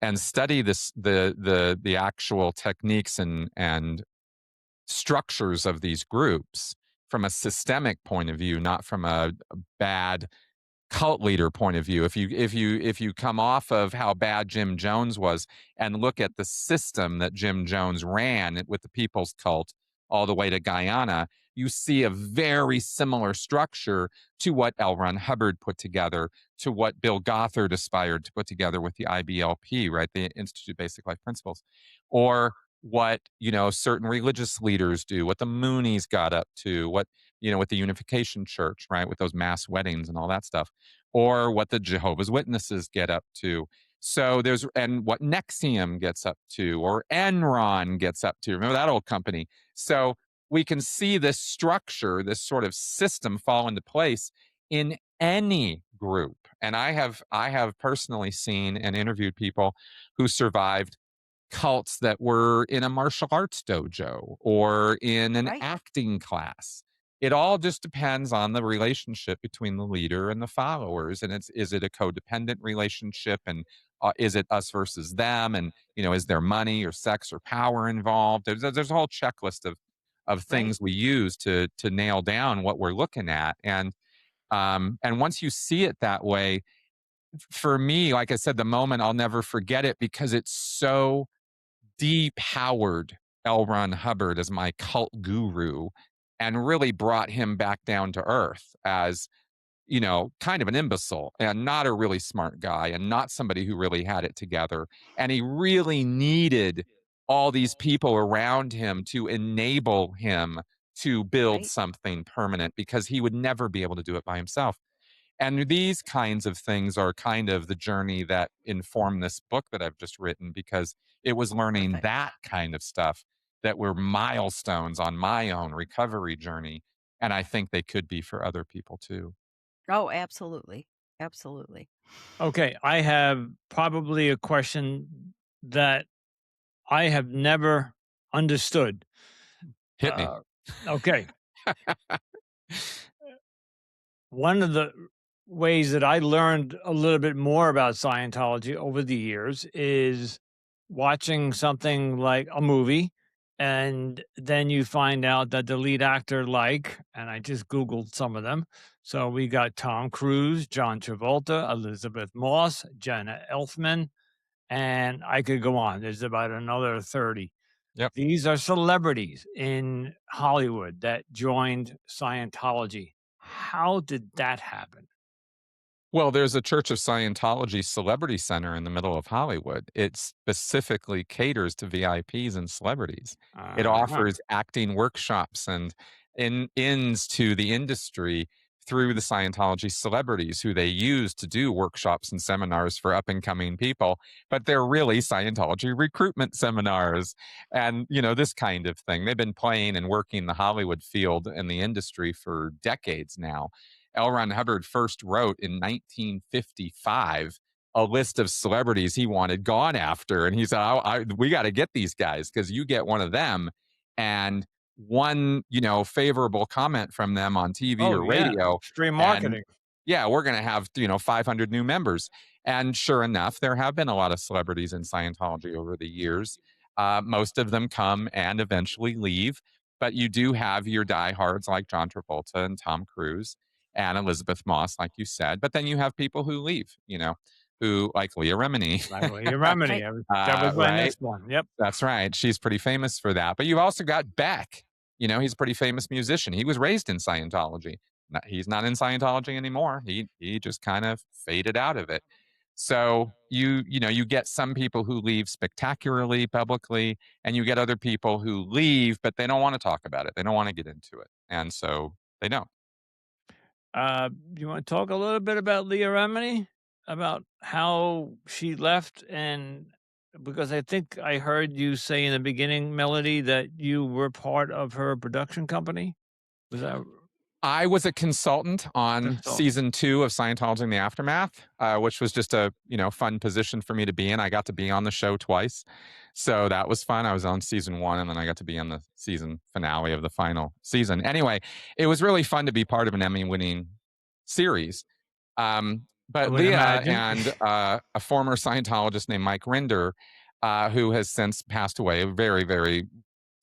Speaker 3: and study the actual techniques and structures of these groups from a systemic point of view, not from a bad cult leader point of view. If you come off of how bad Jim Jones was and look at the system that Jim Jones ran with the People's Cult all the way to Guyana, you see a very similar structure to what L. Ron Hubbard put together, to what Bill Gothard aspired to put together with the IBLP, right? The Institute of Basic Life Principles, or what certain religious leaders do, what the Moonies got up to, what the Unification Church, right, with those mass weddings and all that stuff, or what the Jehovah's Witnesses get up to. So and what Nexium gets up to, or Enron gets up to. Remember that old company? So we can see this structure, this sort of system fall into place in any group. And I have personally seen and interviewed people who survived cults that were in a martial arts dojo or in an
Speaker 2: Right.
Speaker 3: acting class. It all just depends on the relationship between the leader and the followers. And is it a codependent relationship? And is it us versus them? And, is there money or sex or power involved? There's a whole checklist of
Speaker 2: Right.
Speaker 3: things we use to nail down what we're looking at. And once you see it that way, for me, like I said, the moment I'll never forget it because it's so depowered L. Ron Hubbard as my cult guru and really brought him back down to earth as, kind of an imbecile and not a really smart guy and not somebody who really had it together. And he really needed all these people around him to enable him to build
Speaker 2: Right.
Speaker 3: something permanent because he would never be able to do it by himself. And these kinds of things are kind of the journey that informed this book that I've just written because it was learning
Speaker 2: Perfect.
Speaker 3: that kind of stuff that were milestones on my own recovery journey. And I think they could be for other people too.
Speaker 2: Oh, absolutely. Absolutely.
Speaker 1: Okay, I have probably a question that I have never understood.
Speaker 3: Hit me.
Speaker 1: Uh, okay, one of the ways that I learned a little bit more about Scientology over the years is watching something like a movie, and then you find out that the lead actor, and I just Googled some of them. So we got Tom Cruise, John Travolta, Elizabeth Moss, Jenna Elfman, and I could go on. There's about another 30.
Speaker 3: Yep.
Speaker 1: These are celebrities in Hollywood that joined Scientology. How did that happen?
Speaker 3: Well, there's a Church of Scientology Celebrity Center in the middle of Hollywood. It specifically caters to VIPs and celebrities. It
Speaker 1: Uh-huh.
Speaker 3: offers acting workshops and ins to the industry through the Scientology celebrities who they use to do workshops and seminars for up and coming people, but they're really Scientology recruitment seminars and, this kind of thing. They've been playing and working the Hollywood field in the industry for decades now. L. Ron Hubbard first wrote in 1955 a list of celebrities he wanted gone after. And he said, we got to get these guys because you get one of them. And one, favorable comment from them on TV
Speaker 1: Oh,
Speaker 3: or
Speaker 1: yeah,
Speaker 3: radio.
Speaker 1: extreme
Speaker 3: And
Speaker 1: marketing.
Speaker 3: yeah, we're going to have, 500 new members. And sure enough, there have been a lot of celebrities in Scientology over the years. Most of them come and eventually leave. But you do have your diehards like John Travolta and Tom Cruise and Elizabeth Moss, like you said. But then you have people who leave, who like Leah Remini.
Speaker 1: Like, well, your remedy.
Speaker 2: Right.
Speaker 1: That was my
Speaker 3: Right.
Speaker 1: next one. Yep.
Speaker 3: That's right. She's pretty famous for that. But you've also got Beck. He's a pretty famous musician. He was raised in Scientology. He's not in Scientology anymore. He just kind of faded out of it. So you get some people who leave spectacularly publicly, and you get other people who leave, but they don't want to talk about it. They don't want to get into it, and so they don't.
Speaker 1: You want to talk a little bit about Leah Remini, about how she left, and because I think I heard you say in the beginning, Melody, that you were part of her production company. Was that
Speaker 3: I was a consultant on
Speaker 1: consultant?
Speaker 3: season 2 of Scientology in the Aftermath, which was just a fun position for me to be in. I got to be on the show twice, so that was fun. I was on season 1, and then I got to be on the season finale of the final season. Anyway, it was really fun to be part of an Emmy-winning series.
Speaker 1: I
Speaker 3: But
Speaker 1: would
Speaker 3: Leah
Speaker 1: imagine.
Speaker 3: and a former Scientologist named Mike Rinder, who has since passed away, a very, very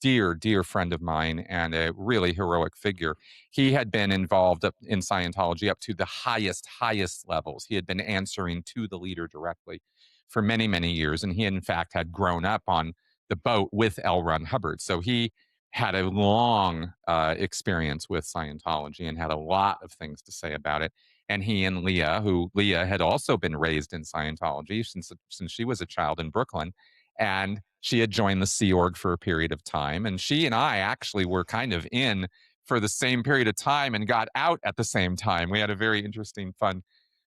Speaker 3: dear, dear friend of mine and a really heroic figure. He had been involved in Scientology up to the highest levels. He had been answering to the leader directly for many, many years. And he, in fact, had grown up on the boat with L. Ron Hubbard. So he had a long experience with Scientology and had a lot of things to say about it. And he and Leah had also been raised in Scientology since she was a child in Brooklyn, and she had joined the Sea Org for a period of time. And she and I actually were kind of in for the same period of time and got out at the same time. We had a very interesting, fun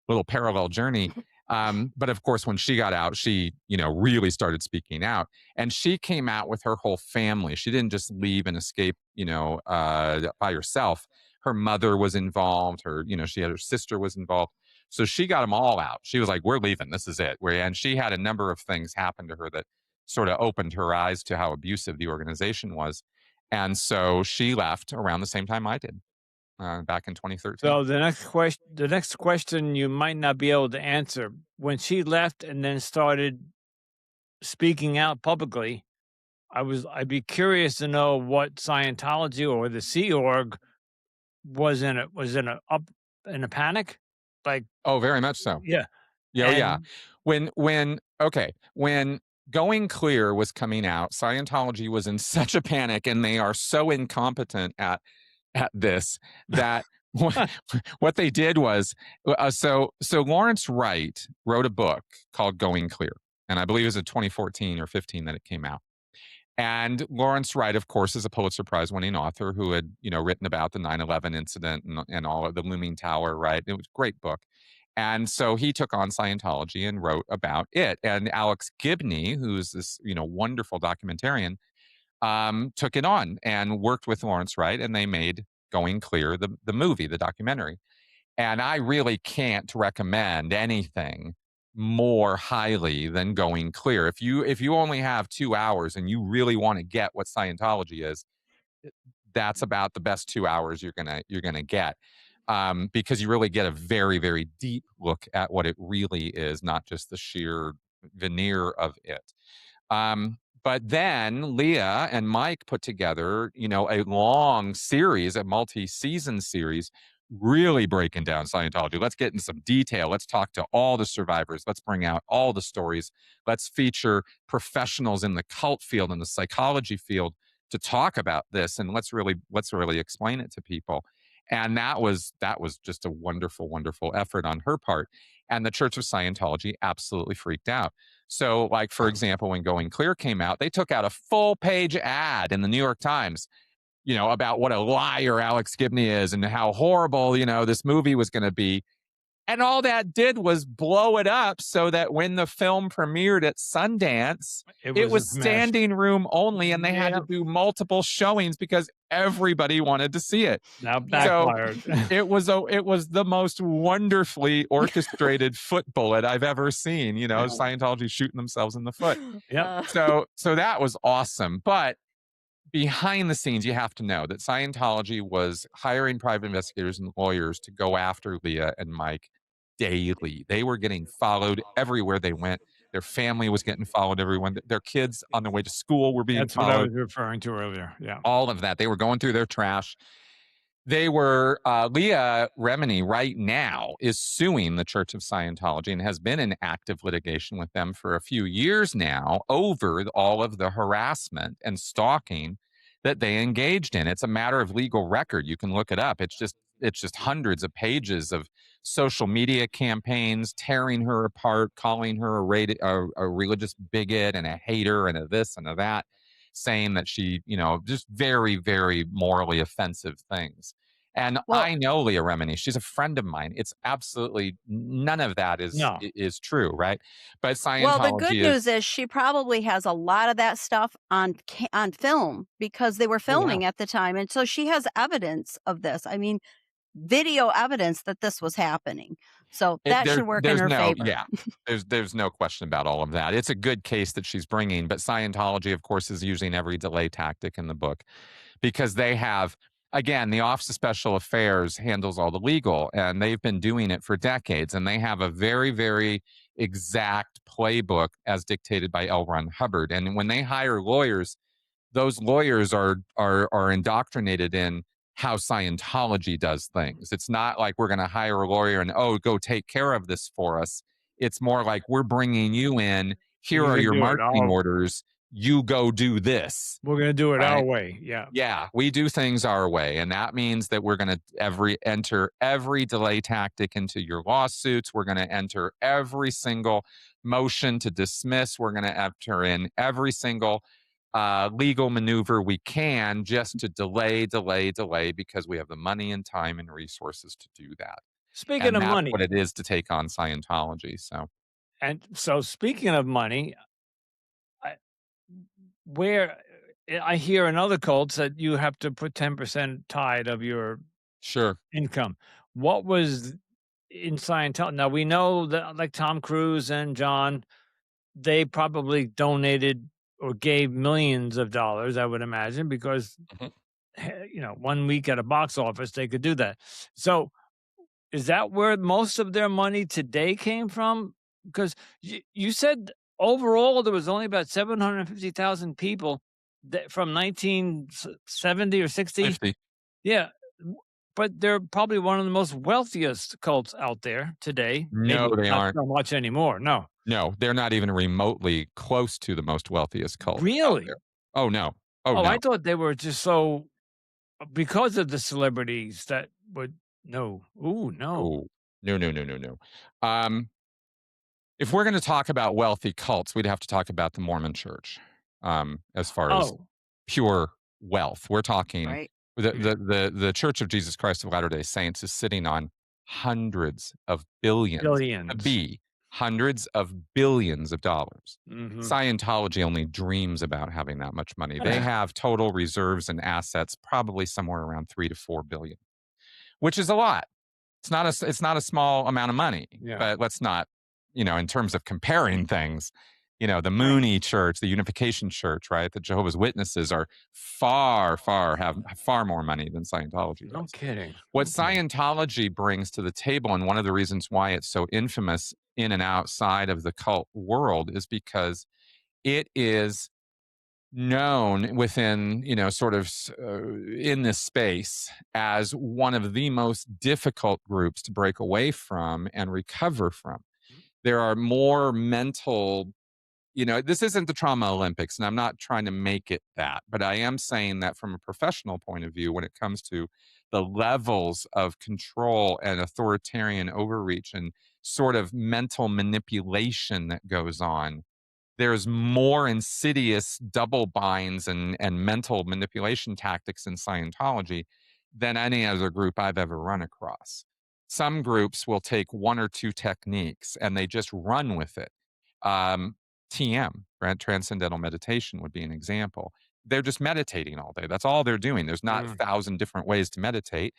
Speaker 3: little parallel journey. But of course, when she got out, she, really started speaking out. And she came out with her whole family. She didn't just leave and escape, by herself. Her mother was involved. She had her sister was involved. So she got them all out. She was like, "We're leaving. This is it." And she had a number of things happen to her that sort of opened her eyes to how abusive the organization was. And so she left around the same time I did, back in 2013.
Speaker 1: So the next question you might not be able to answer. When she left and then started speaking out publicly, I'd be curious to know what Scientology or the Sea Org was in a panic? Like,
Speaker 3: Oh, very much so.
Speaker 1: yeah,
Speaker 3: Yeah, oh, yeah.
Speaker 1: and
Speaker 3: When Going Clear was coming out, Scientology was in such a panic, and they are so incompetent at this that what they did was so Lawrence Wright wrote a book called Going Clear, and I believe it was in 2014 or 15 that it came out. And Lawrence Wright, of course, is a Pulitzer Prize winning author who had, written about the 9/11 incident and all of the looming tower, right? It was a great book. And so he took on Scientology and wrote about it. And Alex Gibney, who's this, wonderful documentarian, took it on and worked with Lawrence Wright, and they made Going Clear, the movie, the documentary. And I really can't recommend anything more highly than Going Clear. If you only have 2 hours and you really want to get what Scientology is, that's about the best 2 hours you're gonna get, because you really get a very, very deep look at what it really is, not just the sheer veneer of it. But then Leah and Mike put together, a long series, a multi-season series, really breaking down Scientology. Let's get into some detail. Let's talk to all the survivors. Let's bring out all the stories. Let's feature professionals in the cult field and the psychology field to talk about this, and let's really explain it to people. And that was just a wonderful, wonderful effort on her part. And the Church of Scientology absolutely freaked out. So, like, for example, when Going Clear came out, they took out a full page ad in the New York Times about what a liar Alex Gibney is and how horrible, this movie was going to be. And all that did was blow it up so that when the film premiered at Sundance,
Speaker 1: It
Speaker 3: it
Speaker 1: was a
Speaker 3: was
Speaker 1: smash.
Speaker 3: standing room only and they had to
Speaker 1: Yeah,
Speaker 3: do multiple showings because everybody wanted to see it.
Speaker 1: that
Speaker 2: Yeah.
Speaker 3: So
Speaker 1: backfired.
Speaker 3: it was the most wonderfully orchestrated foot bullet I've ever seen,
Speaker 1: Yeah.
Speaker 3: Scientology shooting themselves in the foot.
Speaker 1: Yep.
Speaker 2: Uh,
Speaker 3: So that was awesome. But behind the scenes, you have to know that Scientology was hiring private investigators and lawyers to go after Leah and Mike daily. They were getting followed everywhere they went. Their family was getting followed everyone. Their kids on their way to school were being
Speaker 1: That's what I
Speaker 3: followed.
Speaker 1: was referring to earlier. Yeah.
Speaker 3: All of that. They were going through their trash. They were Leah Remini right now is suing the Church of Scientology and has been in active litigation with them for a few years now over all of the harassment and stalking that they engaged in. It's a matter of legal record. You can look it up. It's just hundreds of pages of social media campaigns tearing her apart, calling her a religious bigot and a hater and a this and a that, saying that she, just very, very morally offensive things. And
Speaker 2: well,
Speaker 3: I know Leah Remini. She's a friend of mine. It's absolutely none of that is
Speaker 1: No.
Speaker 3: is true, right? But
Speaker 2: well, the good
Speaker 3: Scientology
Speaker 2: news
Speaker 3: is
Speaker 2: is she probably has a lot of that stuff on film because they were
Speaker 1: Oh, yeah.
Speaker 2: filming at the time, and so she has evidence of this. I mean, video evidence that this was happening. So
Speaker 3: it,
Speaker 2: that
Speaker 3: there.
Speaker 2: should work in
Speaker 3: There's
Speaker 2: her
Speaker 3: no,
Speaker 2: favor.
Speaker 3: yeah. There's no question about all of that. It's a good case that she's bringing, but Scientology, of course, is using every delay tactic in the book because they have, again, the Office of Special Affairs handles all the legal, and they've been doing it for decades, and they have a very, very exact playbook as dictated by L. Ron Hubbard. And when they hire lawyers, those lawyers are indoctrinated in how Scientology does things. It's not like we're going to hire a lawyer and go take care of this for us. It's more like we're bringing you in. Here
Speaker 1: We're
Speaker 3: are
Speaker 1: gonna
Speaker 3: your
Speaker 1: do it
Speaker 3: marching
Speaker 1: our
Speaker 3: orders. You go do this,
Speaker 1: we're gonna do it our
Speaker 3: right?
Speaker 1: way. Yeah.
Speaker 3: Yeah, we do things our way, and that means that we're going to enter every delay tactic into your lawsuits. We're going to enter every single motion to dismiss. We're going to enter in every single legal maneuver we can just to delay because we have the money and time and resources to do that.
Speaker 1: Speaking
Speaker 3: And
Speaker 1: of
Speaker 3: that's
Speaker 1: money,
Speaker 3: what it is to take on Scientology. So
Speaker 1: and so speaking of money, I where I hear in other cults that you have to put 10% tithe of your
Speaker 3: sure.
Speaker 1: income. What was in Scientology? Now we know that like Tom Cruise and John, they probably donated or gave millions of dollars, I would imagine, because
Speaker 3: Mhm.
Speaker 1: 1 week at a box office, they could do that. So is that where most of their money today came from? Because you said overall there was only about 750,000 people that from 1970 or 60.
Speaker 3: 50.
Speaker 1: Yeah, but they're probably one of the most wealthiest cults out there today.
Speaker 3: No,
Speaker 1: Maybe
Speaker 3: they
Speaker 1: not
Speaker 3: aren't.
Speaker 1: so much anymore. No,
Speaker 3: No, they're not even remotely close to the most wealthiest cult out
Speaker 1: really.
Speaker 3: there. Oh, no. Oh,
Speaker 1: Oh, I
Speaker 3: no.
Speaker 1: thought they were just so because of the celebrities that would no. Ooh, no.
Speaker 3: Oh, no, no, no, no, no. Um, if we're gonna talk about wealthy cults, we'd have to talk about the Mormon Church, as far as
Speaker 1: Oh,
Speaker 3: pure wealth. We're talking
Speaker 2: Right.
Speaker 1: yeah.
Speaker 3: the Church of Jesus Christ of Latter-day Saints is sitting on hundreds of billions, a
Speaker 1: Billions.
Speaker 3: B, hundreds of billions of dollars.
Speaker 1: Mhm.
Speaker 3: Scientology only dreams about having that much money. They have total reserves and assets probably somewhere around 3 to 4 billion, which is a lot. It's not a small amount of money,
Speaker 1: Yeah.
Speaker 3: but let's not, in terms of comparing things, the
Speaker 2: Right.
Speaker 3: Mooney Church, the Unification Church, right? The Jehovah's Witnesses are have far more money than Scientology
Speaker 1: No
Speaker 3: does.
Speaker 1: kidding.
Speaker 3: What
Speaker 1: Okay.
Speaker 3: Scientology brings to the table, and one of the reasons why it's so infamous in and outside of the cult world, is because it is known within, sort of in this space as one of the most difficult groups to break away from and recover from. There are more mental, this isn't the trauma Olympics, and I'm not trying to make it that, but I am saying that from a professional point of view, when it comes to the levels of control and authoritarian overreach and sort of mental manipulation that goes on, there's more insidious double binds and mental manipulation tactics in Scientology than any other group I've ever run across. Some groups will take one or two techniques and they just run with it. Um, TM, right? Transcendental meditation would be an example. They're just meditating all day. That's all they're doing. There's not a
Speaker 1: Mm.
Speaker 3: thousand different ways to meditate.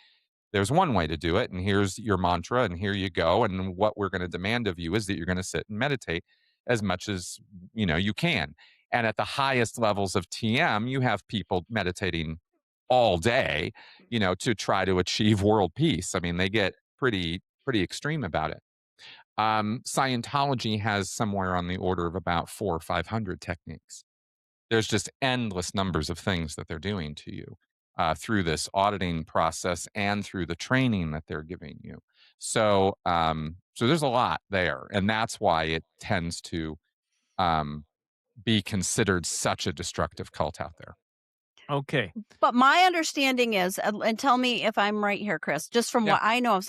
Speaker 3: There's one way to do it, and here's your mantra, and here you go. And what we're going to demand of you is that you're going to sit and meditate as much as you can. And at the highest levels of TM, you have people meditating all day, to try to achieve world peace. I mean, they get pretty extreme about it. Scientology has somewhere on the order of about 400 or 500 techniques. There's just endless numbers of things that they're doing to you through this auditing process and through the training that they're giving you. So there's a lot there, and that's why it tends to um, be considered such a destructive cult out there.
Speaker 1: Okay.
Speaker 2: But my understanding is, and tell me if I'm right here, Chris, just from
Speaker 3: Yeah,
Speaker 2: what I know of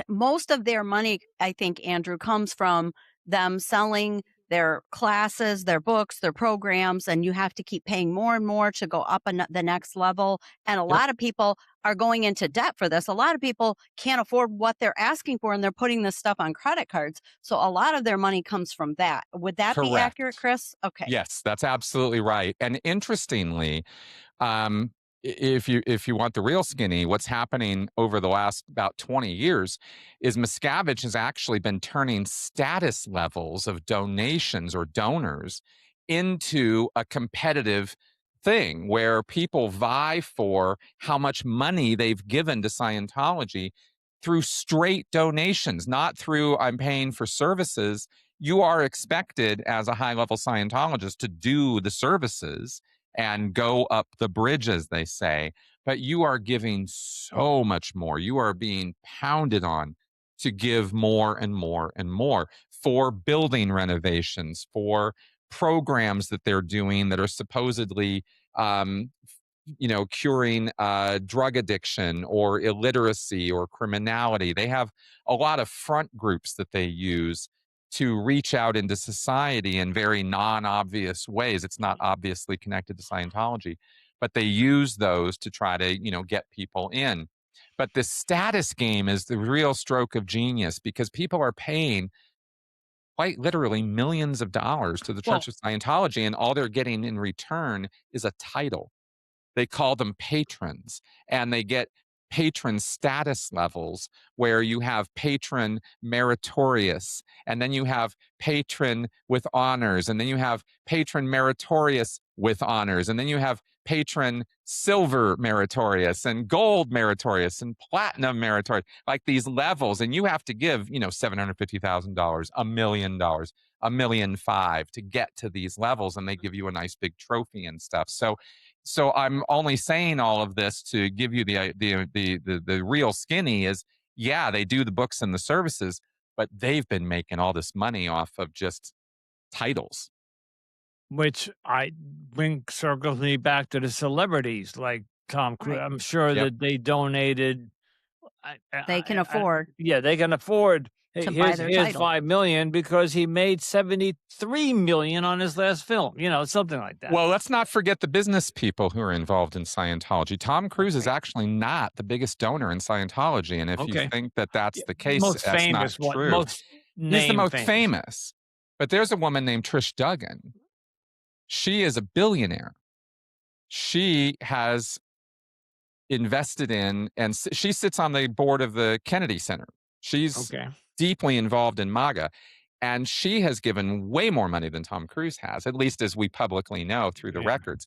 Speaker 2: most of their money, I think, Andrew, comes from them selling their classes, their books, their programs, and you have to keep paying more and more to go up the next level. And a
Speaker 3: yep,
Speaker 2: lot of people are going into debt for this. A lot of people can't afford what they're asking for, and they're putting this stuff on credit cards. So a lot of their money comes from that. Would that be accurate,
Speaker 3: correct.
Speaker 2: Chris? Okay.
Speaker 3: Yes, that's absolutely right. And interestingly, um, if you want the real skinny, what's happening over the last about 20 years is Miscavige has actually been turning status levels of donations or donors into a competitive thing where people vie for how much money they've given to Scientology through straight donations, not through I'm paying for services. You are expected as a high level Scientologist to do the services and go up the bridge, as they say. But you are giving so much more. You are being pounded on to give more and more and more for building renovations, for programs that they're doing that are supposedly um, curing drug addiction or illiteracy or criminality. They have a lot of front groups that they use to reach out into society in very non-obvious ways. It's not obviously connected to Scientology, but they use those to try to, get people in. But the status game is the real stroke of genius because people are paying quite literally millions of dollars to the Church
Speaker 1: Well,
Speaker 3: of Scientology, and all they're getting in return is a title. They call them patrons, and they get patron status levels where you have patron meritorious, and then you have patron with honors, and then you have patron meritorious with honors, and then you have patron silver meritorious and gold meritorious and platinum meritorious, like these levels. And you have to give, $750,000, $1 million, $1.5 million to get to these levels, and they give you a nice big trophy and stuff. So I'm only saying all of this to give you the real skinny is, yeah, they do the books and the services, but they've been making all this money off of just titles.
Speaker 1: which I bring circles me back to the celebrities like Tom Cruise.
Speaker 2: Right.
Speaker 1: I'm sure
Speaker 3: Yep.
Speaker 1: that they donated.
Speaker 2: They can afford
Speaker 1: Yeah, they can afford. Hey,
Speaker 2: to buy their
Speaker 1: here's
Speaker 2: title.
Speaker 1: 5 million because he made 73 million on his last film. Something like that.
Speaker 3: Well, let's not forget the business people who are involved in Scientology. Tom Cruise is
Speaker 2: Right.
Speaker 3: actually not the biggest donor in Scientology. And if you
Speaker 1: Okay,
Speaker 3: think that that's
Speaker 1: yeah,
Speaker 3: the case,
Speaker 1: most
Speaker 3: that's not
Speaker 1: famous one,
Speaker 3: true.
Speaker 1: most
Speaker 3: He's the
Speaker 1: name
Speaker 3: most
Speaker 1: famous.
Speaker 3: famous. But there's a woman named Trish Duggan. She is a billionaire. She has invested in, and she sits on the board of the Kennedy Center. She's
Speaker 1: Okay,
Speaker 3: deeply involved in MAGA, and she has given way more money than Tom Cruise has, at least as we publicly know through the
Speaker 1: yeah,
Speaker 3: records.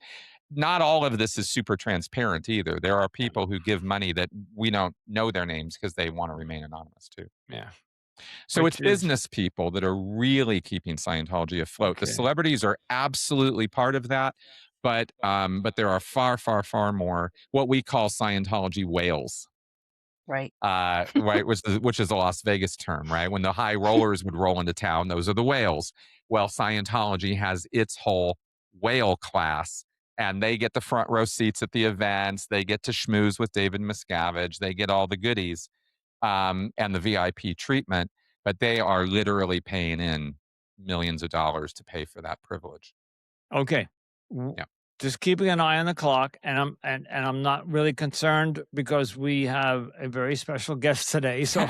Speaker 3: Not all of this is super transparent either. There are people who give money that we don't know their names because they want to remain anonymous too.
Speaker 1: yeah.
Speaker 3: So it's
Speaker 1: Which is
Speaker 3: business people that are really keeping Scientology afloat. The
Speaker 1: okay.
Speaker 3: celebrities are absolutely part of that, but there are far, far, far more what we call Scientology whales,
Speaker 2: Right.
Speaker 3: right? Which is a Las Vegas term, right? When the high rollers would roll into town, those are the whales. Well, Scientology has its whole whale class, and they get the front row seats at the events. They get to schmooze with David Miscavige. They get all the goodies and the VIP treatment, but they are literally paying in millions of dollars to pay for that privilege.
Speaker 1: Okay. W
Speaker 3: Yeah.
Speaker 1: Just keeping an eye on the clock, and I'm not really concerned because we have a very special guest today, so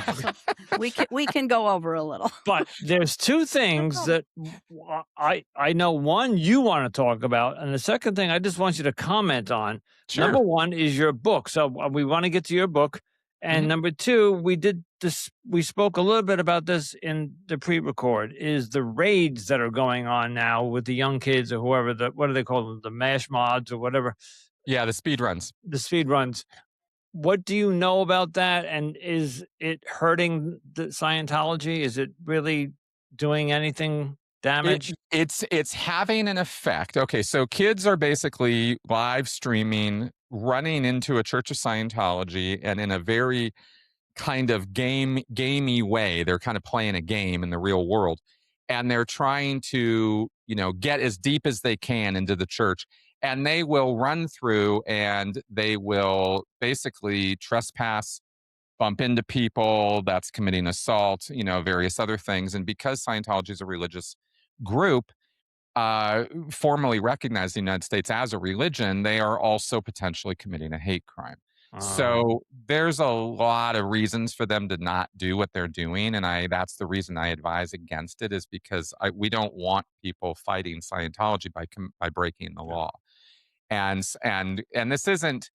Speaker 2: We can go over a little.
Speaker 1: but there's 2
Speaker 2: No
Speaker 1: things
Speaker 2: problem.
Speaker 1: that I know, one you wanna talk about, and the second thing I just want you to comment on. Number
Speaker 3: Sure.
Speaker 1: 1 is your book, so, we wanna get to your book, and
Speaker 3: Mhm.
Speaker 1: number 2, we spoke a little bit about this in the pre-record, is the raids that are going on now with the young kids or whoever, what do they call them? The mash mods or whatever,
Speaker 3: Yeah, the speed runs.
Speaker 1: the speed runs. What do you know about that, and is it hurting the Scientology? Is it really doing anything
Speaker 3: It
Speaker 1: damage?
Speaker 3: it's having an effect. Okay, so kids are basically live streaming, running into a Church of Scientology, and in a very kind of gamey way, they're kind of playing a game in the real world, and they're trying to, get as deep as they can into the church, and they will run through and they will basically trespass, bump into people, that's committing assault, various other things. And because Scientology is a religious group, formally recognized in the United States as a religion, they are also potentially committing a hate crime.
Speaker 1: Uh,
Speaker 3: So there's a lot of reasons for them to not do what they're doing, and that's the reason I advise against it, is because we don't want people fighting Scientology by breaking the
Speaker 1: yeah.
Speaker 3: law. And this isn't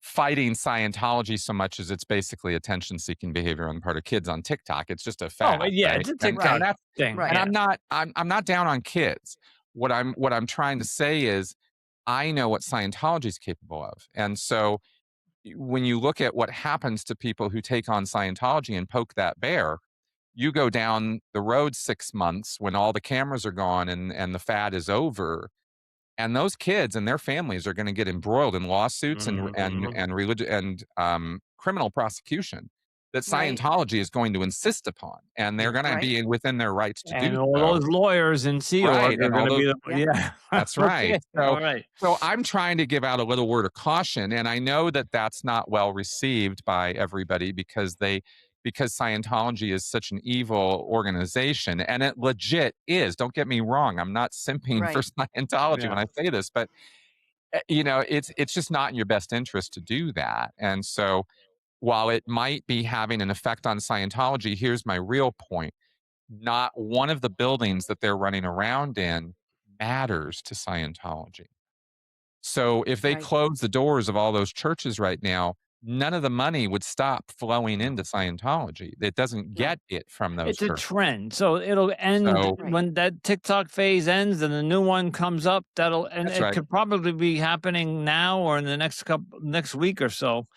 Speaker 3: fighting Scientology so much as it's basically attention-seeking behavior on the part of kids on TikTok. It's just a
Speaker 1: Oh,
Speaker 3: fad,
Speaker 1: yeah,
Speaker 3: right?
Speaker 1: it's a
Speaker 3: And
Speaker 2: Right.
Speaker 1: TikTok
Speaker 3: that's
Speaker 1: thing,
Speaker 2: Right.
Speaker 3: and
Speaker 1: yeah.
Speaker 3: I'm not down on kids. What I'm trying to say is I know what Scientology is capable of. And so when you look at what happens to people who take on Scientology and poke that bear, you go down the road 6 months when all the cameras are gone and the fad is over, and those kids and their families are going to get embroiled in lawsuits and
Speaker 1: Mhm,
Speaker 3: and
Speaker 1: mhm.
Speaker 3: and religion and criminal prosecution that
Speaker 2: Right.
Speaker 3: Scientology is going to insist upon, and they're
Speaker 1: Yeah,
Speaker 3: going to
Speaker 2: Right.
Speaker 3: be within their rights to do
Speaker 1: and all
Speaker 3: so.
Speaker 1: those lawyers in Sea
Speaker 3: Right,
Speaker 1: Org are
Speaker 3: and all
Speaker 1: gonna
Speaker 3: those.
Speaker 1: be the
Speaker 2: Yeah.
Speaker 1: yeah.
Speaker 3: That's right.
Speaker 1: Okay,
Speaker 3: So
Speaker 1: alright.
Speaker 3: so I'm trying to give out a little word of caution, and I know that that's not well received by everybody because Scientology is such an evil organization, and it legit is. Don't get me wrong. I'm not simping for
Speaker 2: Right.
Speaker 3: Scientology
Speaker 1: Yeah.
Speaker 3: when I say this, but it's just not in your best interest to do that. And so while it might be having an effect on Scientology, here's my real point. Not one of the buildings that they're running around in matters to Scientology. So if they
Speaker 2: Right.
Speaker 3: close the doors of all those churches right now, none of the money would stop flowing
Speaker 1: No.
Speaker 3: into Scientology. It doesn't
Speaker 2: No.
Speaker 3: get it from those
Speaker 1: It's a
Speaker 3: churches.
Speaker 1: trend, so it'll end
Speaker 3: So
Speaker 2: Right.
Speaker 1: when that TikTok phase ends and the new one comes up, and
Speaker 3: that's
Speaker 1: it
Speaker 3: right.
Speaker 1: could probably be happening now or in the next week or so.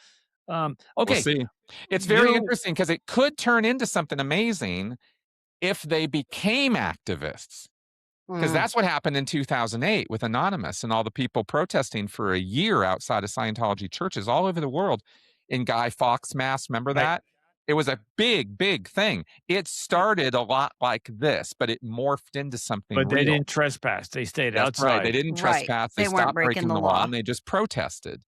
Speaker 3: We'll
Speaker 1: Okay,
Speaker 3: see. It's very
Speaker 1: you
Speaker 3: interesting because it could turn into something amazing if they became activists. Because
Speaker 2: Mm.
Speaker 3: that's what happened in 2008 with Anonymous and all the people protesting for a year outside of Scientology churches all over the world in Guy Fawkes Mass. Remember
Speaker 1: right,
Speaker 3: that? It was a big, big thing. It
Speaker 2: Right.
Speaker 3: started a lot like this, but it morphed into something
Speaker 1: but they
Speaker 3: real.
Speaker 1: didn't trespass, they stayed
Speaker 3: That's right. They
Speaker 1: outside.
Speaker 3: didn't
Speaker 2: Right.
Speaker 3: trespass. They
Speaker 2: They weren't
Speaker 3: stopped
Speaker 2: breaking
Speaker 3: breaking
Speaker 2: the
Speaker 3: the law
Speaker 2: law.
Speaker 3: and they just protested.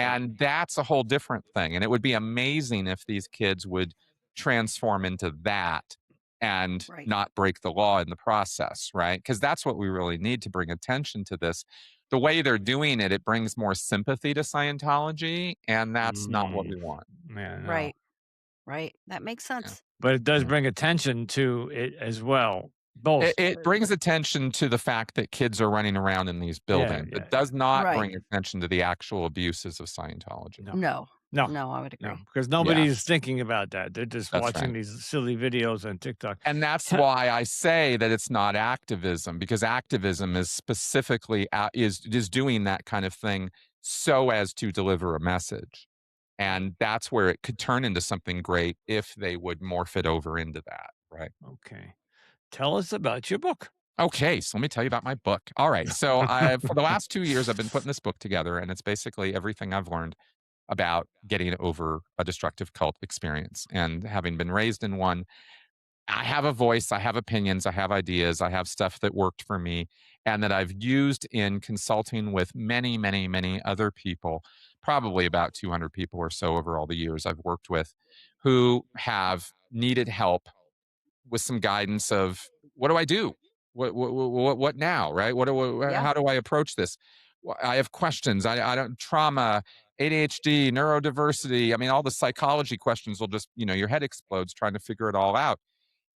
Speaker 2: Right.
Speaker 3: And that's a whole different thing. And it would be amazing if these kids would transform into that and
Speaker 2: Right.
Speaker 3: not break the law in the process, right? Because that's what we really need to bring attention to this. The way they're doing it, it brings more sympathy to Scientology, and that's not what
Speaker 1: Mm,
Speaker 3: we want.
Speaker 1: yeah, no.
Speaker 2: Right. Right. That makes
Speaker 3: Yeah.
Speaker 2: sense.
Speaker 1: But it does
Speaker 3: Yeah.
Speaker 1: bring attention to it as well,
Speaker 3: It,
Speaker 1: both.
Speaker 3: it brings attention to the fact that kids are running around in these
Speaker 1: Yeah,
Speaker 3: buildings.
Speaker 1: yeah,
Speaker 3: It
Speaker 1: yeah.
Speaker 3: does not
Speaker 2: Right.
Speaker 3: bring attention to the actual abuses of Scientology.
Speaker 1: No,
Speaker 2: No.
Speaker 1: no,
Speaker 2: No, I would
Speaker 1: no,
Speaker 2: agree.
Speaker 1: because
Speaker 3: Yeah,
Speaker 1: nobody's thinking about that, they're just
Speaker 3: that's
Speaker 1: watching
Speaker 3: right.
Speaker 1: these silly videos on TikTok.
Speaker 3: And that's
Speaker 1: Te
Speaker 3: why I say that it's not activism, because activism is specifically is doing that kind of thing so as to deliver a message.
Speaker 2: Right.
Speaker 3: And that's where it could turn into something great if they would morph it over into that, right?
Speaker 1: Okay. Tell us about your book.
Speaker 3: Okay, so let me tell you about my book. All right, so I for the last 2 years I've been putting this book together, and it's basically everything I've learned about getting over a destructive cult experience. And having been raised in one, I have a voice, I have opinions, I have ideas, I have stuff that worked for me and that I've used in consulting with many, many, many other people, probably about 200 people or so over all the years I've worked with, who have needed help with some guidance of what do I do? What now? Right?
Speaker 2: Yeah.
Speaker 3: How do I approach this? I have questions. I don't trauma, ADHD, neurodiversity. I mean, all the psychology questions will just, your head explodes trying to figure it all out.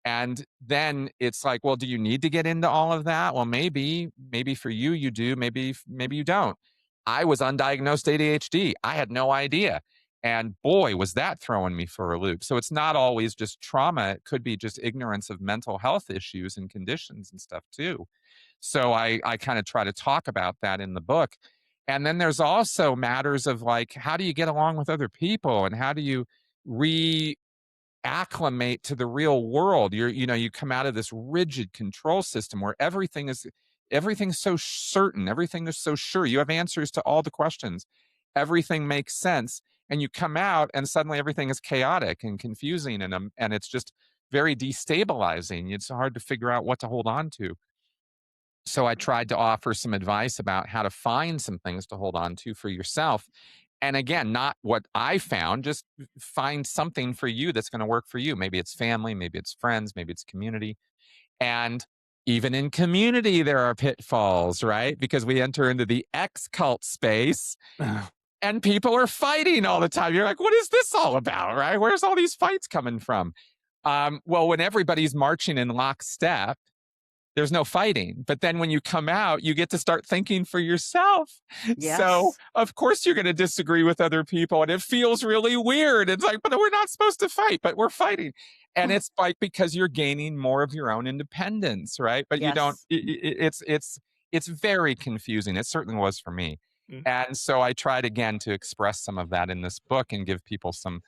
Speaker 3: And then it's like, well, do you need to get into all of that? Well, maybe for you, you do. Maybe you don't. I was undiagnosed ADHD. I had no idea. And boy, was that throwing me for a loop. So it's not always just trauma. It could be just ignorance of mental health issues and conditions and stuff too. So I kind of try to talk about that in the book. And then there's also matters of like, how do you get along with other people and how do you acclimate to the real world. You come out of this rigid control system where everything's so certain, everything is so sure. You have answers to all the questions. Everything makes sense. And you come out and suddenly everything is chaotic and confusing and it's just very destabilizing. It's hard to figure out what to hold on to. So I tried to offer some advice about how to find some things to hold on to for yourself. And again, not what I found, just find something for you that's going to work for you. Maybe it's family, maybe it's friends, maybe it's community. And even in community, there are pitfalls, right? Because we enter into the X cult space and people are fighting all the time. You're like, what is this all about, right? Where's all these fights coming from? Well, when everybody's marching in lockstep, there's no fighting. But then when you come out, you get to start thinking for yourself. So,
Speaker 2: Yes.
Speaker 3: of course, you're going to disagree with other people. And it feels really weird. It's like, but we're not supposed to fight, but we're fighting. And it's like because you're gaining more of your own independence, right? But you don't,
Speaker 2: Yes.
Speaker 3: it's very confusing. It certainly was for me.
Speaker 1: Mm.
Speaker 3: And so I tried again to express some of that in this book and give people some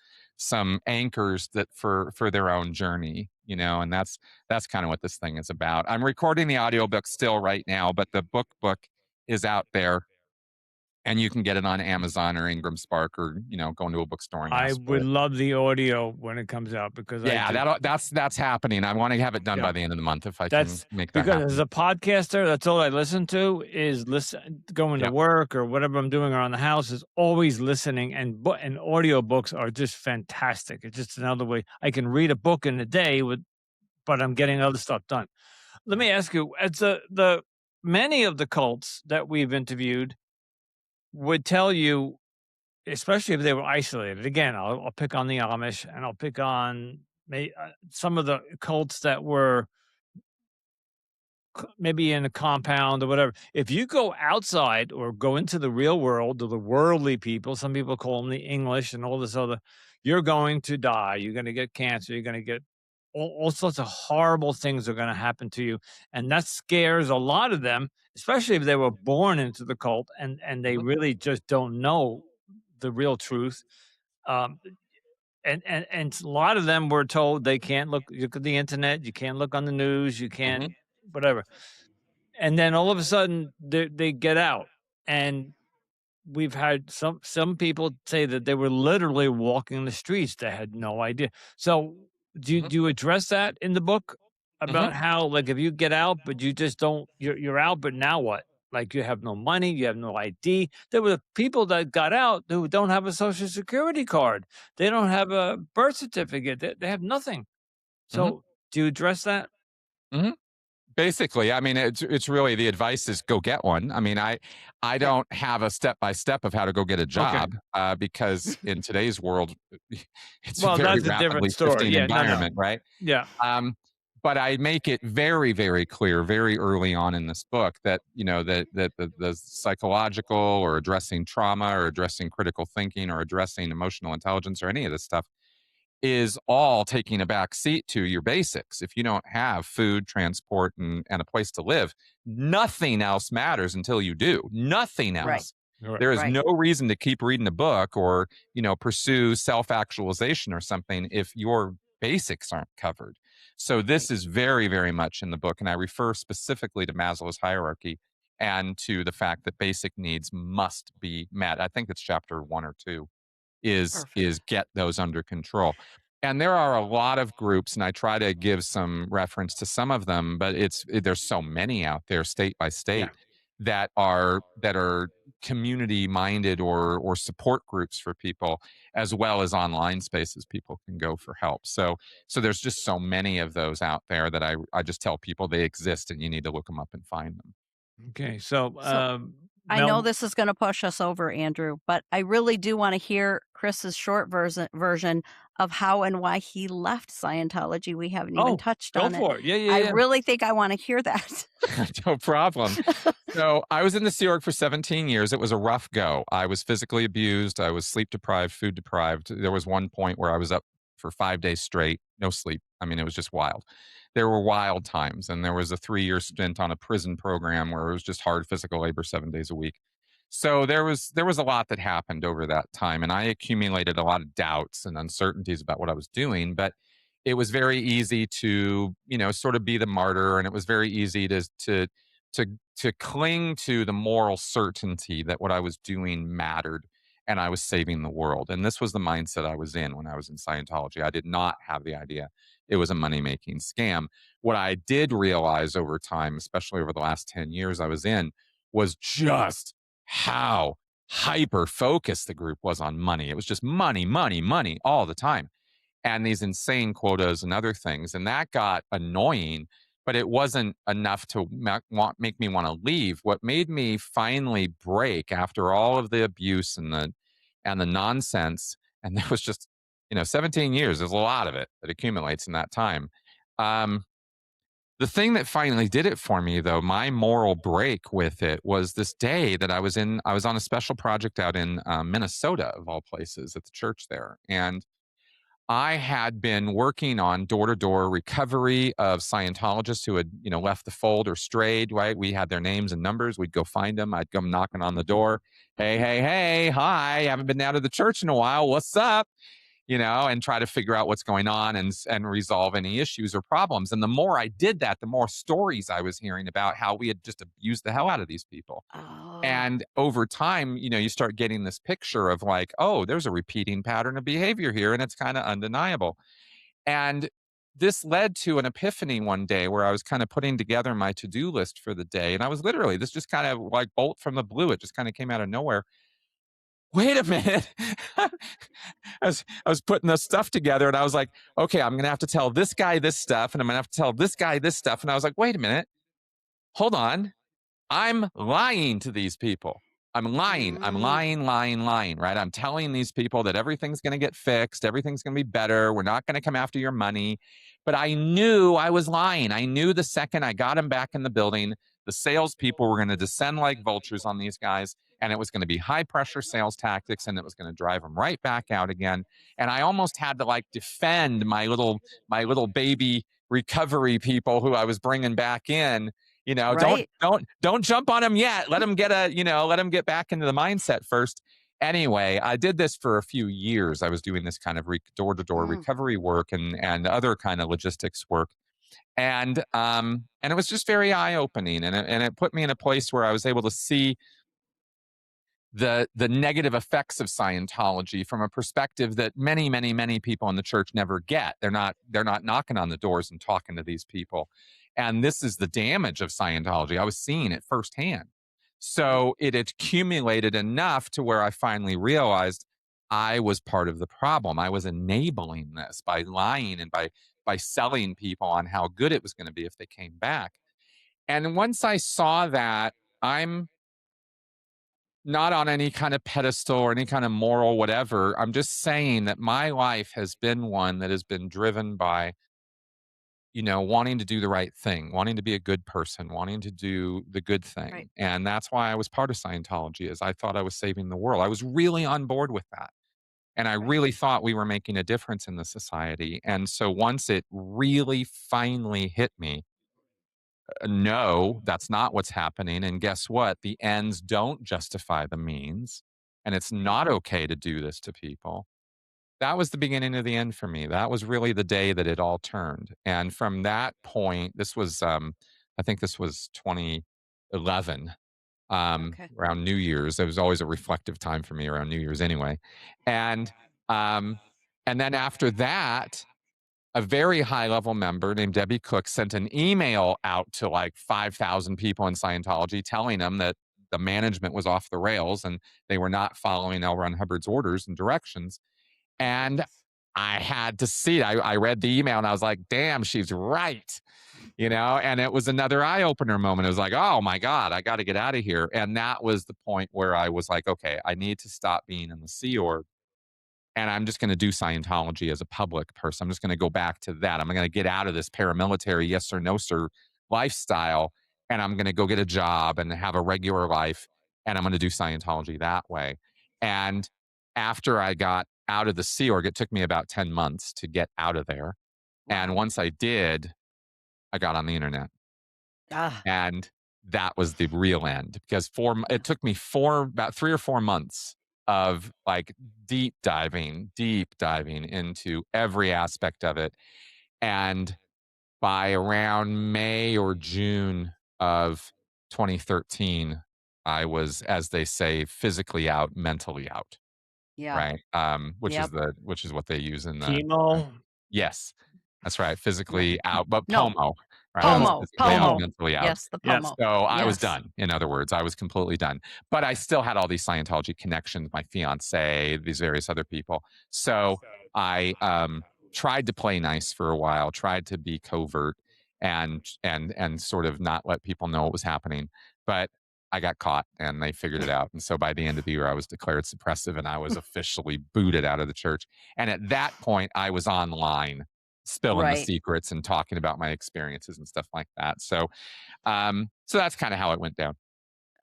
Speaker 3: anchors that for their own journey, and that's kind of what this thing is about. I'm recording the audiobook still right now, but the book is out there and you can get it on Amazon or Ingram Spark or, go into a bookstore and
Speaker 1: I
Speaker 3: ask for
Speaker 1: would
Speaker 3: it.
Speaker 1: love the audio when it comes out because I
Speaker 3: Yeah,
Speaker 1: just
Speaker 3: that's happening. I want to have it done
Speaker 1: yeah.
Speaker 3: by the end of the month if I can
Speaker 1: That's
Speaker 3: make that
Speaker 1: because as
Speaker 3: happen.
Speaker 1: a podcaster, that's all I listen to is going to
Speaker 3: Yep.
Speaker 1: work or whatever I'm doing around the house is always listening and audiobooks are just fantastic. It's just another way I can read a book in a day but I'm getting other stuff done. Let me ask you, as the many of the cults that we've interviewed would tell you, especially if they were isolated. Again, I'll pick on the Amish and I'll pick on some of the cults that were maybe in a compound or whatever. If you go outside or go into the real world or the worldly people, some people call them the English and all this other, you're going to die. You're going to get cancer. You're going to get all sorts of horrible things are going to happen to you. And that scares a lot of them, especially if they were born into the cult and they
Speaker 3: Mhm,
Speaker 1: really just don't know the real truth. Um, and a lot of them were told they can't look at the internet, you can't look on the news, you can't
Speaker 3: mhm,
Speaker 1: whatever. And then all of a sudden they get out. And we've had some people say that they were literally walking the streets. They had no idea. So
Speaker 3: mhm,
Speaker 1: do you address that in the book
Speaker 3: mhm,
Speaker 1: about how like if you get out, but you just don't you're out, but now what? Like you have no money, you have no ID. There were people that got out who don't have a social security card. They don't have a birth certificate. They have nothing.
Speaker 3: mhm,
Speaker 1: So do you address that?
Speaker 3: mhm. Basically, I mean, it's really the advice is go get one. I mean, I
Speaker 2: Okay.
Speaker 3: don't have a step by step of how to go get a
Speaker 1: Okay.
Speaker 3: job because in today's world, it's a
Speaker 1: Well,
Speaker 3: very
Speaker 1: that's a different
Speaker 3: rapidly
Speaker 1: story.
Speaker 3: shifting
Speaker 1: Yeah, no.
Speaker 3: environment, right?
Speaker 1: Yeah.
Speaker 3: Um, but I make it very, very clear, very early on in this book that that the psychological or addressing trauma or addressing critical thinking or addressing emotional intelligence or any of this stuff is all taking a back seat to your basics. If you don't have food, transport, and a place to live, nothing else matters until you do. Nothing
Speaker 2: Right.
Speaker 3: else.
Speaker 1: Right.
Speaker 3: There is
Speaker 2: Right.
Speaker 3: no reason to keep reading a book or, pursue self-actualization or something if your basics aren't covered. So
Speaker 2: Right.
Speaker 3: this is very, very much in the book. And I refer specifically to Maslow's hierarchy and to the fact that basic needs must be met. I think it's chapter 1 or 2 is
Speaker 2: Perfect.
Speaker 3: get those under control. And there are a lot of groups, and I try to give some reference to some of them, but there's so many out there, state by
Speaker 1: Yeah.
Speaker 3: state, that are community minded or support groups for people, as well as online spaces people can go for help. So there's just so many of those out there that I just tell people they exist and you need to look them up and find them.
Speaker 1: Okay. So,
Speaker 2: So I know
Speaker 1: now
Speaker 2: this is going to push us over, Andrew, but I really do want to hear Chris's short version of how and why he left Scientology. We haven't even
Speaker 1: oh,
Speaker 2: touched
Speaker 1: go
Speaker 2: on it.
Speaker 1: for it. Yeah,
Speaker 2: I
Speaker 1: yeah,
Speaker 2: really think I want to hear that.
Speaker 3: No problem. So I was in the Sea Org for 17 years. It was a rough go. I was physically abused. I was sleep deprived, food deprived. There was one point where I was up for 5 days straight, no sleep. I mean, it was just wild. There were wild times. And there was a 3 year stint on a prison program where it was just hard physical labor 7 days a week. So there was a lot that happened over that time. And I accumulated a lot of doubts and uncertainties about what I was doing. But it was very easy to, sort of be the martyr. And it was very easy to to cling to the moral certainty that what I was doing mattered and I was saving the world. And this was the mindset I was in when I was in Scientology. I did not have the idea it was a money making scam. What I did realize over time, especially over the last 10 years I was in, was just how hyper focused the group was on money. It was just money, money, money all the time and these insane quotas and other things. And that got annoying, but it wasn't enough to make me want to leave. What made me finally break after all of the abuse and the nonsense, and there was just 17 years. There's a lot of it that accumulates in that time. Um, the thing that finally did it for me, though, my moral break with it was this day that I was in. I was on a special project out in Minnesota, of all places, at the church there, and I had been working on door-to-door recovery of Scientologists who had, left the fold or strayed, right? We had their names and numbers. We'd go find them. I'd come knocking on the door. Hey, hey, hey, hi. Haven't been out of the church in a while. What's up? And try to figure out what's going on and resolve any issues or problems. And the more I did that, the more stories I was hearing about how we had just abused the hell out of these people.
Speaker 2: Oh,
Speaker 3: And over time, you start getting this picture of like, oh, there's a repeating pattern of behavior here, and it's kind of undeniable. And this led to an epiphany one day where I was kind of putting together my to do list for the day. And I was literally, this just kind of like bolt from the blue. It just kind of came out of nowhere. Wait a minute. I was putting this stuff together and I was like, okay, I'm going to have to tell this guy this stuff. And I'm going to have to tell this guy this stuff. And I was like, wait a minute. Hold on. I'm lying to these people. I'm lying. I'm
Speaker 2: mm,
Speaker 3: lying, lying, lying, right? I'm telling these people that everything's going to get fixed. Everything's going to be better. We're not going to come after your money. But I knew I was lying. I knew the second I got them back in the building, the salespeople were going to descend like vultures on these guys. And it was going to be high pressure sales tactics and it was going to drive them right back out again. And I almost had to like defend my little baby recovery people who I was bringing back in. Don't
Speaker 2: right.
Speaker 3: don't don't jump on them yet. Let them get back into the mindset first. Anyway, I did this for a few years. I was doing this kind of door-to-door
Speaker 2: Mm,
Speaker 3: recovery work and other kind of logistics work. And it was just very eye-opening and it put me in a place where I was able to see the negative effects of Scientology from a perspective that many, many, many people in the church never get. They're not knocking on the doors and talking to these people. And this is the damage of Scientology. I was seeing it firsthand.
Speaker 2: right.
Speaker 3: So it accumulated enough to where I finally realized I was part of the problem. I was enabling this by lying and by selling people on how good it was going to be if they came back. And once I saw that, I'm not on any kind of pedestal or any kind of moral whatever. I'm just saying that my life has been one that has been driven by, wanting to do the right thing, wanting to be a good person, wanting to do the good
Speaker 2: Right.
Speaker 3: thing. And that's why I was part of Scientology is I thought I was saving the world. I was really on board with that. And I
Speaker 2: Right.
Speaker 3: really thought we were making a difference in the society. And so once it really finally hit me, no, that's not what's happening. And guess what? The ends don't justify the means. And it's
Speaker 2: Right.
Speaker 3: not okay to do this to people. That was the beginning of the end for me. That was really the day that it all turned. And from that point, I think this was 2011,
Speaker 2: Okay.
Speaker 3: around New Year's. It was always a reflective time for me around New Year's anyway. And, um, and then after that, a very high level member named Debbie Cook sent an email out to like 5,000 people in Scientology telling them that the management was off the rails and they were not following L. Ron Hubbard's orders and directions. And I had to see it. I read the email and I was like, damn, she's right. And it was another eye opener moment. It was like, oh my God, I got to get out of here. And that was the point where I was like, okay, I need to stop being in the Sea Org. And I'm just going to do Scientology as a public person. I'm just going to go back to that. I'm going to get out of this paramilitary, yes or no, sir lifestyle. And I'm going to go get a job and have a regular life. And I'm going to do Scientology that way. And after I got out of the Sea Org, it took me about 10 months to get out of there. And once I did, I got on the internet.
Speaker 2: Ah,
Speaker 3: And that was the real end because it took me about 3 or 4 months of like deep diving into every aspect of it. And by around May or June of 2013, I was, as they say, physically out, mentally out.
Speaker 2: yeah.
Speaker 3: Right. Which
Speaker 2: Yep.
Speaker 3: is what they use in the
Speaker 1: Chemo.
Speaker 3: yes, that's right. Physically out, but
Speaker 2: No.
Speaker 3: POMO, right? I was
Speaker 2: Pomo.
Speaker 3: physically out,
Speaker 2: Pomo.
Speaker 3: mentally out.
Speaker 2: Yes, the
Speaker 1: Yes.
Speaker 2: Pomo.
Speaker 3: So I was
Speaker 2: Yes.
Speaker 3: done. In other words, I was completely done. But I still had all these Scientology connections, my fiance, these various other people. So I tried to play nice for a while, tried to be covert and sort of not let people know what was happening. But I got caught and they figured it out. And so by the end of the year, I was declared suppressive and I was officially booted out of the church. And at that point, I was online spilling the
Speaker 2: Right.
Speaker 3: secrets and talking about my experiences and stuff like that. So that's kind of how it went down.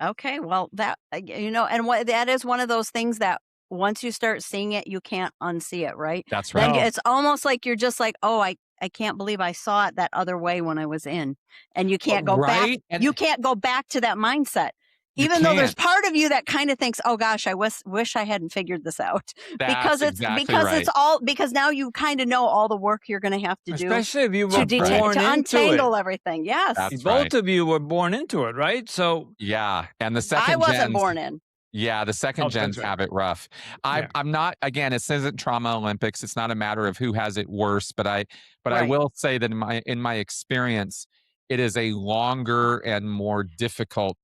Speaker 2: Okay. Well, and what that is one of those things that once you start seeing it, you can't unsee it, right?
Speaker 3: That's
Speaker 2: Then
Speaker 3: right.
Speaker 1: No.
Speaker 2: it's almost like you're just like, oh, I can't believe I saw it that other way when I was in. And you can't go back.
Speaker 3: Right? And
Speaker 2: You can't go back to that mindset.
Speaker 3: you
Speaker 2: Even though there's
Speaker 3: can't.
Speaker 2: part of you that kind of thinks, oh gosh, I wish I hadn't figured this out.
Speaker 3: That's exactly right.
Speaker 2: Because now you kind of know all the work you're going to have to do
Speaker 1: Especially if you were
Speaker 3: That's right.
Speaker 1: born
Speaker 2: to
Speaker 1: into
Speaker 2: untangle
Speaker 1: it.
Speaker 2: everything. Yes.
Speaker 3: That's
Speaker 1: Both
Speaker 3: right.
Speaker 1: of you were born into it, right? So
Speaker 3: Yeah. And the
Speaker 2: I
Speaker 3: second
Speaker 2: wasn't
Speaker 3: gens,
Speaker 2: born in.
Speaker 3: yeah, the second
Speaker 1: that's
Speaker 3: gens
Speaker 1: right.
Speaker 3: have it rough.
Speaker 1: Yeah.
Speaker 3: I'm not, again, it isn't trauma Olympics. It's not a matter of who has it worse, but I
Speaker 2: Right.
Speaker 3: will say that in my experience, it is a longer and more difficult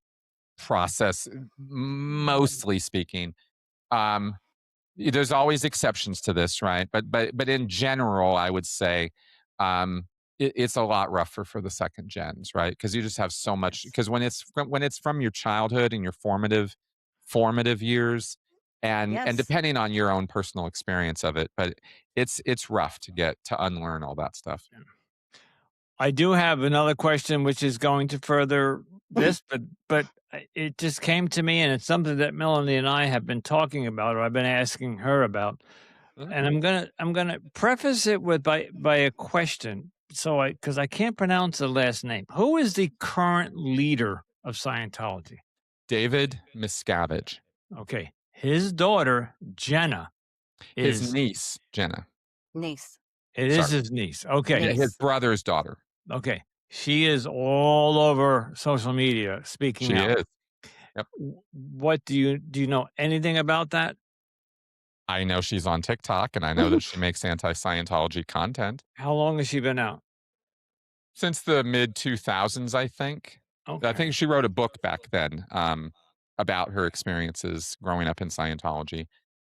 Speaker 3: process, mostly speaking. There's always exceptions to this, right? But in general, I would say it's a lot rougher for the second gens, right? Because you just have so much. Because when it's from your childhood and your formative years, and
Speaker 2: Yes.
Speaker 3: depending on your own personal experience of it, but it's rough to get to unlearn all that stuff.
Speaker 1: I do have another question, which is going to further this, but it just came to me, and it's something that Melanie and I have been talking about, or I've been asking her about, and I'm gonna preface it with by a question. So because I can't pronounce the last name. Who is the current leader of Scientology?
Speaker 3: David Miscavige,
Speaker 1: Okay, his daughter Jenna
Speaker 3: his
Speaker 1: is.
Speaker 3: niece Jenna.
Speaker 2: Niece.
Speaker 1: It is
Speaker 3: Sorry.
Speaker 1: his niece. Okay.
Speaker 3: Yeah,
Speaker 2: Niece.
Speaker 3: his brother's daughter.
Speaker 1: Okay. She is all over social media speaking
Speaker 3: She
Speaker 1: out.
Speaker 3: is. Yep.
Speaker 1: What do you know anything about that?
Speaker 3: I know she's on TikTok, and I know that she makes anti-Scientology content
Speaker 1: How long has she been out?
Speaker 3: since the mid 2000s. I think. I
Speaker 1: Okay.
Speaker 3: think she wrote a book back then about her experiences growing up in Scientology,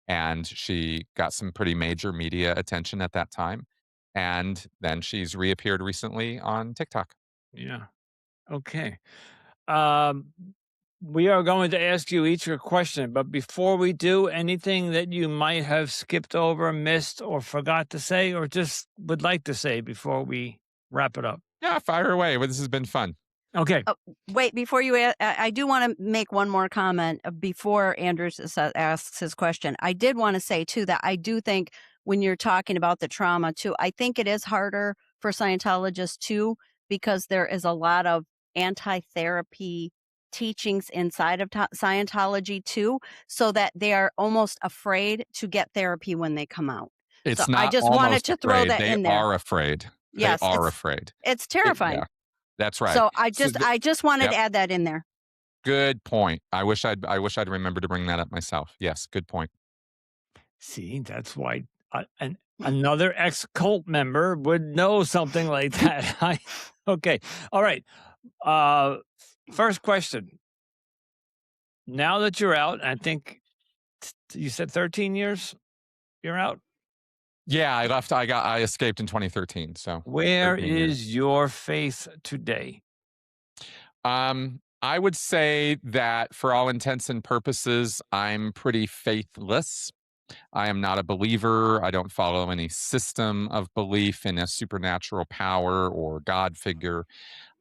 Speaker 3: and she got some pretty major media attention at that time. And then she's reappeared recently on TikTok.
Speaker 1: Yeah. Okay. Um, we are going to ask you each a question, but before we do, anything that you might have skipped over, missed, or forgot to say, or just would like to say before we wrap it up?
Speaker 3: Yeah, fire away. Well, this has been fun.
Speaker 1: Okay.
Speaker 2: Oh, wait, before you, I do want to make one more comment before Andrews asks his question. I did want to say too that I do think when you're talking about the trauma too, I think it is harder for Scientologists too, because there is a lot of anti-therapy teachings inside of Scientology too, so that they are almost afraid to get therapy when they come out.
Speaker 3: It's
Speaker 2: So I
Speaker 3: not
Speaker 2: just wanted
Speaker 3: almost
Speaker 2: to throw
Speaker 3: afraid.
Speaker 2: that
Speaker 3: They
Speaker 2: in there.
Speaker 3: are afraid.
Speaker 2: Yes,
Speaker 3: They are afraid.
Speaker 2: it's terrifying.
Speaker 3: Yeah, that's right.
Speaker 2: So
Speaker 3: So
Speaker 2: I just wanted
Speaker 3: yep.
Speaker 2: to add that in there.
Speaker 3: Good point. I wish I'd remembered to bring that up myself. Yes, good point.
Speaker 1: See, that's why another ex-cult member would know something like that. Okay. All right. First question. Now that you're out, I think you said 13 years you're out?
Speaker 3: Yeah, I escaped in 2013, so
Speaker 1: Where
Speaker 3: 13 years.
Speaker 1: is your faith today?
Speaker 3: I would say that for all intents and purposes, I'm pretty faithless. I am not a believer. I don't follow any system of belief in a supernatural power or God figure.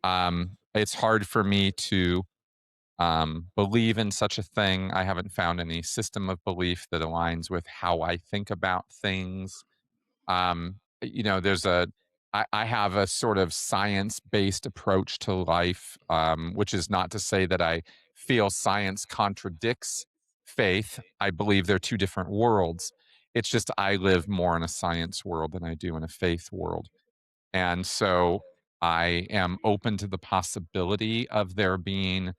Speaker 3: It's hard for me to believe in such a thing. I haven't found any system of belief that aligns with how I think about things. There's I have a sort of science based approach to life, which is not to say that I feel science contradicts faith. I believe they're two different worlds. It's just I live more in a science world than I do in a faith world. And so I am open to the possibility of there being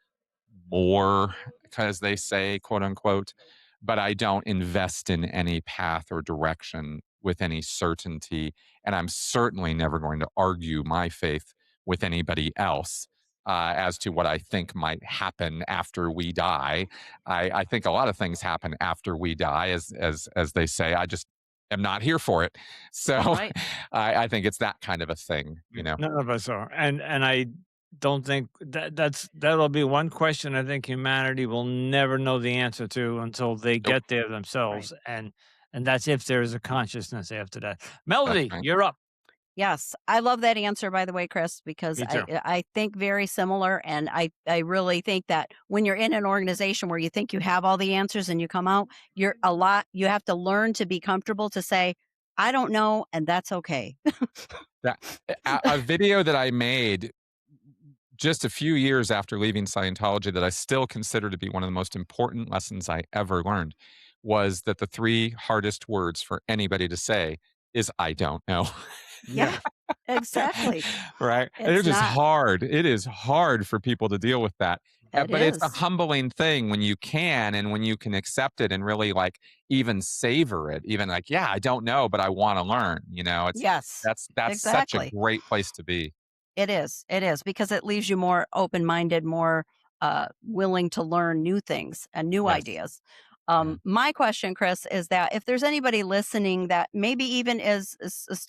Speaker 3: more, as they say, quote unquote, but I don't invest in any path or direction with any certainty. And I'm certainly never going to argue my faith with anybody else as to what I think might happen after we die. I think a lot of things happen after we die, as they say. I just am not here for it. So
Speaker 2: Right.
Speaker 3: I think it's that kind of a thing, you know.
Speaker 1: None of us are, and I don't think that'll be one question I think humanity will never know the answer to until they
Speaker 3: Nope,
Speaker 1: get there
Speaker 2: Right.
Speaker 1: themselves, and that's if there is a consciousness after that.
Speaker 3: that's
Speaker 1: Melody,
Speaker 3: right.
Speaker 1: you're up.
Speaker 2: Yes, I love that answer, by the way, Chris, because
Speaker 1: Me too.
Speaker 2: I think very similar, and I really think that when you're in an organization where you think you have all the answers and you come out, you have to learn to be comfortable to say, "I don't know," and that's okay.
Speaker 3: That a video that I made just a few years after leaving Scientology that I still consider to be one of the most important lessons I ever learned was that the 3 hardest words for anybody to say is, "I don't know."
Speaker 2: Yeah,
Speaker 1: Yeah.
Speaker 2: exactly.
Speaker 3: Right? And
Speaker 2: It's
Speaker 3: it's just
Speaker 2: not.
Speaker 3: hard. It is hard for people to deal with that.
Speaker 2: It
Speaker 3: But it's a
Speaker 2: is.
Speaker 3: humbling thing when you can and when you can accept it and really, like, even savor it, even like, "Yeah, I don't know, but I wanna learn," you know?
Speaker 2: Yes,
Speaker 3: That's such a
Speaker 2: exactly.
Speaker 3: great place to be.
Speaker 2: It is, because it leaves you more open-minded, more, willing to learn new things and new
Speaker 3: Yes.
Speaker 2: ideas.
Speaker 3: Yeah.
Speaker 2: My question, Chris, is that if there's anybody listening that maybe even is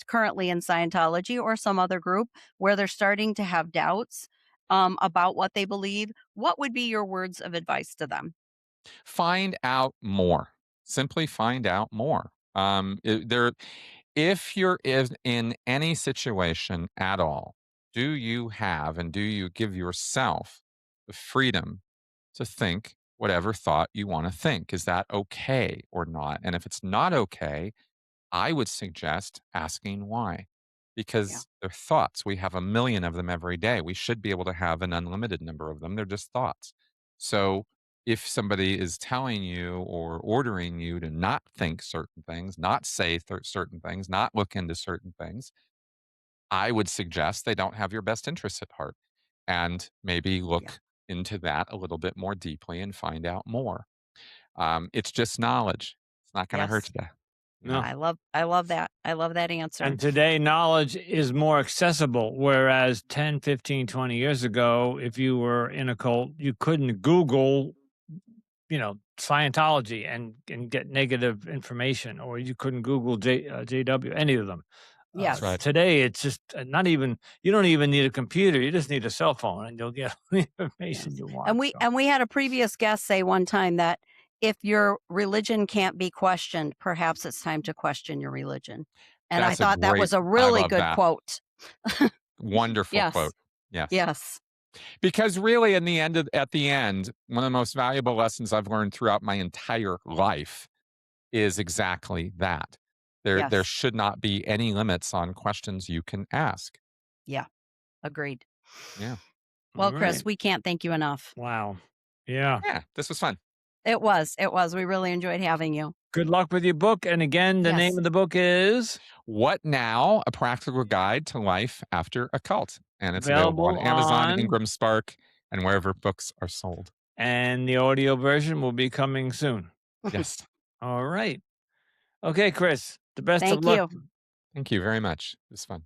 Speaker 2: currently in Scientology or some other group where they're starting to have doubts, about what they believe, what would be your words of advice to them?
Speaker 3: Find out more. Simply find out more. If you're in any situation at all, do you have and do you give yourself the freedom to think whatever thought you want to think? Is that okay or not? And if it's not okay, I would suggest asking why.
Speaker 2: Yeah,
Speaker 3: Because they're thoughts. We have a million of them every day. We should be able to have an unlimited number of them. They're just thoughts. So if somebody is telling you or ordering you to not think certain things, not say certain things, not look into certain things, I would suggest they don't have your best interests at heart and maybe
Speaker 2: yeah,
Speaker 3: look into that a little bit more deeply and find out more. It's just knowledge. It's not going to hurt
Speaker 2: yes.
Speaker 3: you. You know.
Speaker 1: No.
Speaker 2: I love that. I love that answer.
Speaker 1: And today, knowledge is more accessible, whereas 10, 15, 20 years ago, if you were in a cult, you couldn't Google, Scientology and get negative information, or you couldn't Google JW, any of them.
Speaker 3: That's
Speaker 2: Yes.
Speaker 3: right.
Speaker 1: Today, it's just not even, you don't even need a computer. You just need a cell phone and you'll get all the information
Speaker 2: Yes.
Speaker 1: you want.
Speaker 2: And
Speaker 1: So,
Speaker 2: we had a previous guest say one time that if your religion can't be questioned, perhaps it's time to question your religion. And I
Speaker 3: That's a
Speaker 2: thought that
Speaker 3: great
Speaker 2: was a
Speaker 3: I
Speaker 2: really
Speaker 3: love
Speaker 2: good
Speaker 3: that.
Speaker 2: quote.
Speaker 3: Wonderful
Speaker 2: Yes.
Speaker 3: quote. Yes.
Speaker 2: Yes.
Speaker 3: Because really at the end, one of the most valuable lessons I've learned throughout my entire life is exactly that. There
Speaker 2: Yes.
Speaker 3: should not be any limits on questions you can ask.
Speaker 2: Yeah. Agreed.
Speaker 3: Yeah.
Speaker 1: all
Speaker 2: Well, Chris,
Speaker 1: right.
Speaker 2: we can't thank you enough.
Speaker 1: Wow. Yeah.
Speaker 3: Yeah, this was fun.
Speaker 2: It was. It was. We really enjoyed having you.
Speaker 1: Good luck with your book. And again, the name
Speaker 2: Yes.
Speaker 1: of the book is
Speaker 3: What Now? A Practical Guide to Life After a Cult. And it's available on
Speaker 1: available
Speaker 3: Amazon,
Speaker 1: on,
Speaker 3: Ingram Spark, and wherever books are sold.
Speaker 1: and the audio version will be coming soon.
Speaker 3: Yes.
Speaker 1: All right. Okay, Chris, the best of
Speaker 2: Thank
Speaker 1: luck.
Speaker 2: you.
Speaker 3: Thank you very much. It was fun.